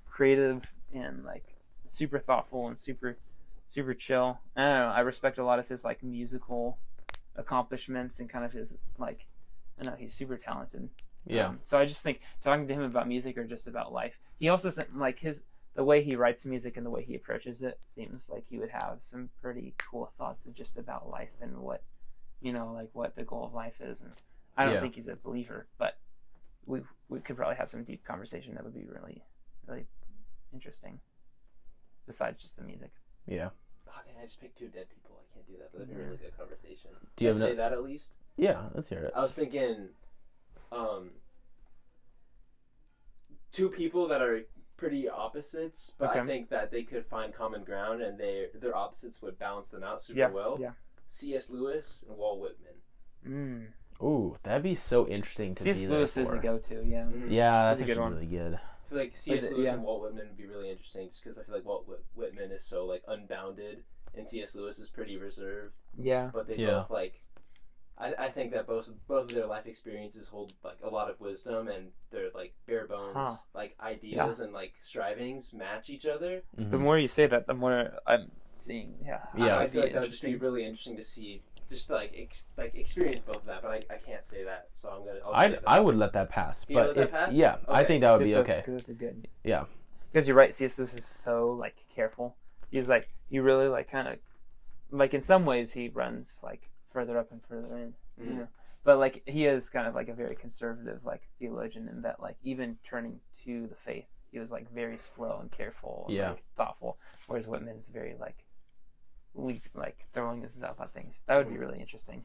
creative and like super thoughtful and super chill. I don't know. I respect a lot of his like musical accomplishments and kind of his like I don't know. He's super talented. Yeah. So I just think talking to him about music or just about life. He also like the way he writes music and the way he approaches it seems like he would have some pretty cool thoughts of just about life and what like what the goal of life is. And I don't Yeah. think he's a believer, but we could probably have some deep conversation that would be really interesting. Besides just the music. Yeah. Oh, dang, I just picked two dead people. I can't do that, but that'd be a really good conversation. Do you Can I have say that at least? Yeah, let's hear it. I was thinking, two people that are pretty opposites, but I Okay. think that they could find common ground, and their opposites would balance them out super well. Yeah. C.S. Lewis and Walt Whitman. Ooh, that'd be so interesting to C.S. be Lewis there is for. a go-to. Yeah. Yeah, That's that's a good actually one. really good. I feel like C.S. But, Lewis yeah. and Walt Whitman would be really interesting, just because I feel like Walt Whitman is so like unbounded, and C.S. Lewis is pretty reserved. Yeah. But they Yeah. both like. I think that both of their life experiences hold like a lot of wisdom, and their like bare bones like ideals and like strivings match each other. Mhm. The more you say that, the more I'm seeing. Yeah. Yeah. I feel like that would just be really interesting to see, just like experience both of that. But I can't say that, so I'm gonna. I'll say that. I would let that pass, You would but let that pass? yeah, I Okay. think that would be okay. Because it's good. Yeah. Because you're right, C.S. Lewis is so like careful. He's like he really like kind of like in some ways he runs like further up and further in. You know? But like he is kind of like a very conservative like theologian in that like even turning to the faith, he was like very slow and careful and like, thoughtful. Whereas Whitman's very like throwing himself at things. That would be really interesting.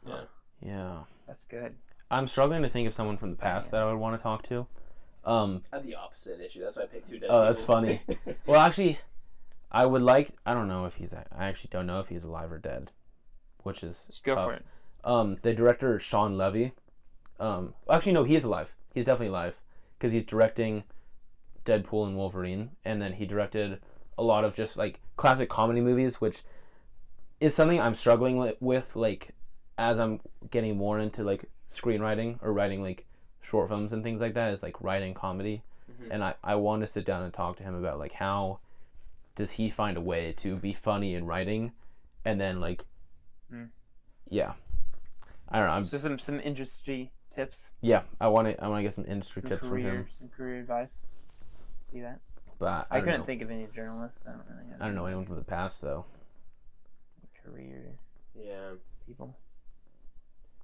Yeah. Yeah. That's good. I'm struggling to think of someone from the past that I would want to talk to. I have the opposite issue. That's why I picked two dead Oh, that's people. funny. Well, actually, I would like. I don't know if he's. I actually don't know if he's alive or dead, which is Just go tough. for it. The director Sean Levy. Actually, no, he is alive. He's definitely alive because he's directing Deadpool and Wolverine, and then he directed a lot of just like classic comedy movies, which is something I'm struggling with. Like, as I'm getting more into like screenwriting or writing like short films and things like that, is like writing comedy, and I want to sit down and talk to him about like how does he find a way to be funny in writing, and then like, yeah. I don't know. So some industry tips. Yeah, I want to get some industry tips from him. Some career advice. See that? But I don't couldn't know. think of any journalists. I don't really have I don't know anyone from the past though. career Yeah. people.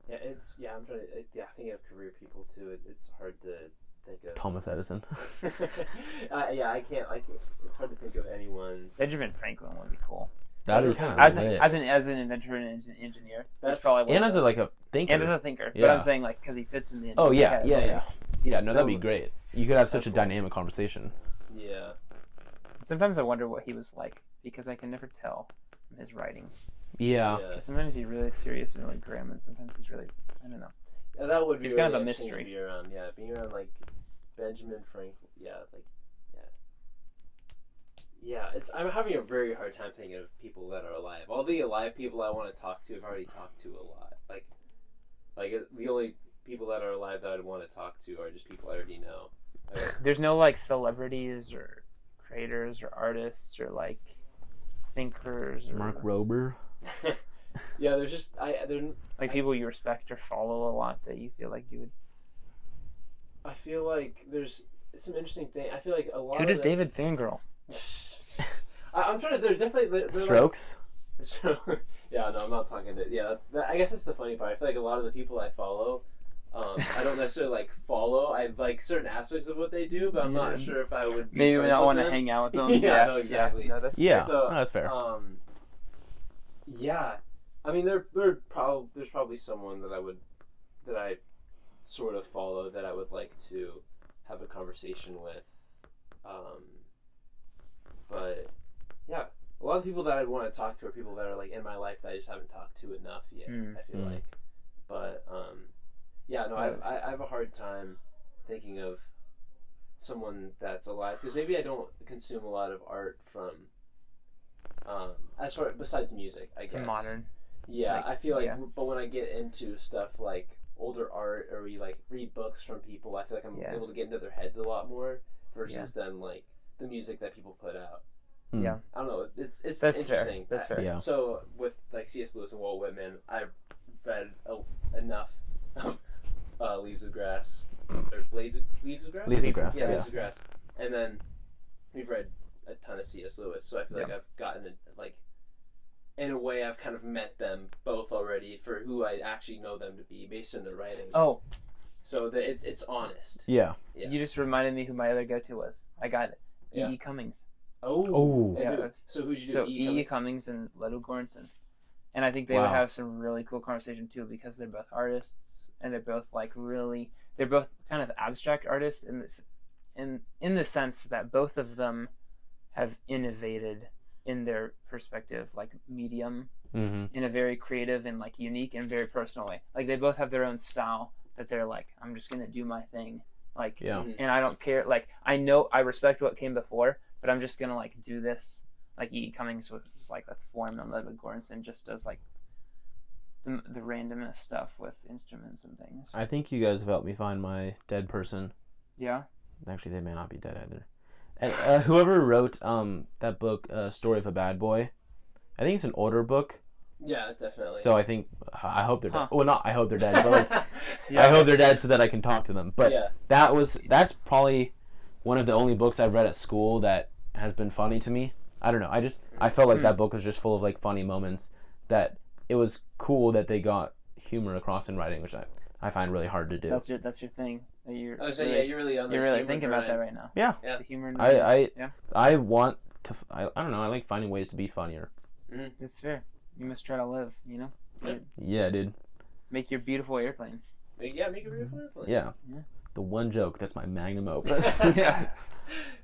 Yeah, I'm trying to. I think of career people too. It's hard to think of. Thomas Edison. Yeah, I can't. It's hard to think of anyone. Benjamin Franklin would be cool. That'd be kind of As lit. an inventor and an engineer. That's probably And as a like a thinker. and as a thinker. But Yeah. I'm saying like because he fits in the. Oh yeah, category. yeah. Yeah, no, that'd be so- great. You could have so such a cool. dynamic conversation. Yeah. Sometimes I wonder what he was like because I can never tell from his writing. Yeah. Sometimes he's really serious and really grim, and sometimes he's really I don't know. Yeah, that would be It's really kind of a interesting mystery. to be around. Yeah, being around like Benjamin Franklin. Yeah, I'm having a very hard time thinking of people that are alive. All the alive people I want to talk to, I've already talked to a lot. Like, Like the only people that are alive that I'd want to talk to are just people I already know. There's no like celebrities or creators or artists or like thinkers or Mark Rober. Yeah, there's just like people you respect or follow a lot that you feel like you would. I feel like there's some interesting thing. I feel like a lot. Who does of David fangirl? I'm trying to. They're definitely they're Strokes. Like, yeah, no, I'm not talking to. Yeah, I guess that's the funny part. I feel like a lot of the people I follow, I don't necessarily like follow. I like certain aspects of what they do, but I'm not sure if I would. Maybe friends not with want to them. hang out with them. Yeah, no, exactly. Yeah, no, that's Yeah, So, no, that's fair. Yeah, I mean, there's probably someone that I sort of follow that I would like to have a conversation with. But yeah, a lot of people that I'd want to talk to are people that are like in my life that I just haven't talked to enough yet. I feel like, but yeah, no, I have a hard time thinking of someone that's alive because maybe I don't consume a lot of art from as far besides music, I guess. modern. Yeah, like, I feel like, yeah. but when I get into stuff like older art or we like read books from people, I feel like I'm able to get into their heads a lot more versus than like the music that people put out. Yeah, I don't know. It's that's interesting. Fair. That's fair. Yeah. So with like C.S. Lewis and Walt Whitman, I've read enough of Leaves of Grass or Leaves of Grass. Leaves of Grass. Yeah, Yeah. Leaves of Grass. And then we've read a ton of C.S. Lewis, so I feel like I've gotten it like. In a way, I've kind of met them both already for who I actually know them to be based on their writing. Oh, So that it's honest. Yeah. you just reminded me who my other go-to was. I got it. Yeah. E.E. Cummings. Oh. And Yeah. who? So who'd you do? So E.E. Cummings and Leto Goranson. And I think they would Wow. have some really cool conversation too because they're both artists and they're both like they're both kind of abstract artists in the sense that both of them have innovated in their perspective like medium in a very creative and like unique and very personal way. Like they both have their own style that they're like, I'm just gonna do my thing. Like and I don't care, like I know I respect what came before, but I'm just gonna like do this. Like E. Cummings was like a form, and Ludwig Göransson just does like the randomest stuff with instruments and things. I think you guys have helped me find my dead person. Yeah. Actually, they may not be dead either. And whoever wrote that book, Story of a Bad Boy, I think it's an older book. Yeah, definitely. So I hope they're dead. Huh. Well, not I hope they're dead, but like, I hope they're dead so that I can talk to them. But that's probably one of the only books I've read at school that has been funny to me. I don't know. I felt like that book was just full of like funny moments that it was cool that they got humor across in writing, which I find really hard to do. That's your thing. You're you're really on this. you're really humor thinking about grind. that right now. Yeah. The humor. And I want to. I don't know. I like finding ways to be funnier. It's fair. You must try to live. You know. Yeah, dude. Make your beautiful airplane. Make a beautiful airplane. Yeah. The one joke that's my magnum opus. Yeah.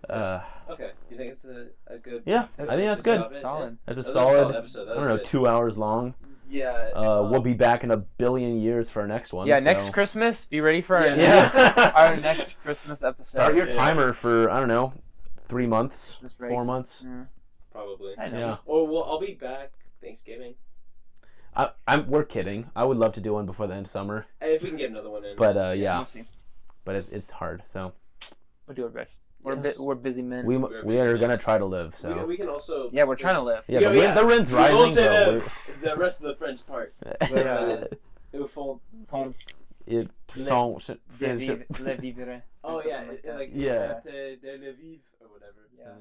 Okay. Do you think it's a good? Yeah, I think that's good. Solid. That's a That was solid. episode. That I was don't know, good. 2 hours long. Yeah. We'll be back in a billion years for our next one. Yeah. so. Next Christmas, be ready for our Yeah. our next Christmas episode. Start your timer for, I don't know, 3 months, That's right. 4 months. Yeah. Probably. I know. Yeah. Or I'll be back Thanksgiving. We're kidding. I would love to do one before the end of summer, If we can get another one in. but yeah, We'll see. but it's hard. So We'll do our best. Yes. We're busy men. we are gonna try to live. So we can also. Yeah, we're trying to live. yeah, the wind's We rising. will say but the rest of the French part. we're- It will fall. it Le vivre. Oh Something yeah, like that. like Yeah. de le vivre or whatever. Yeah.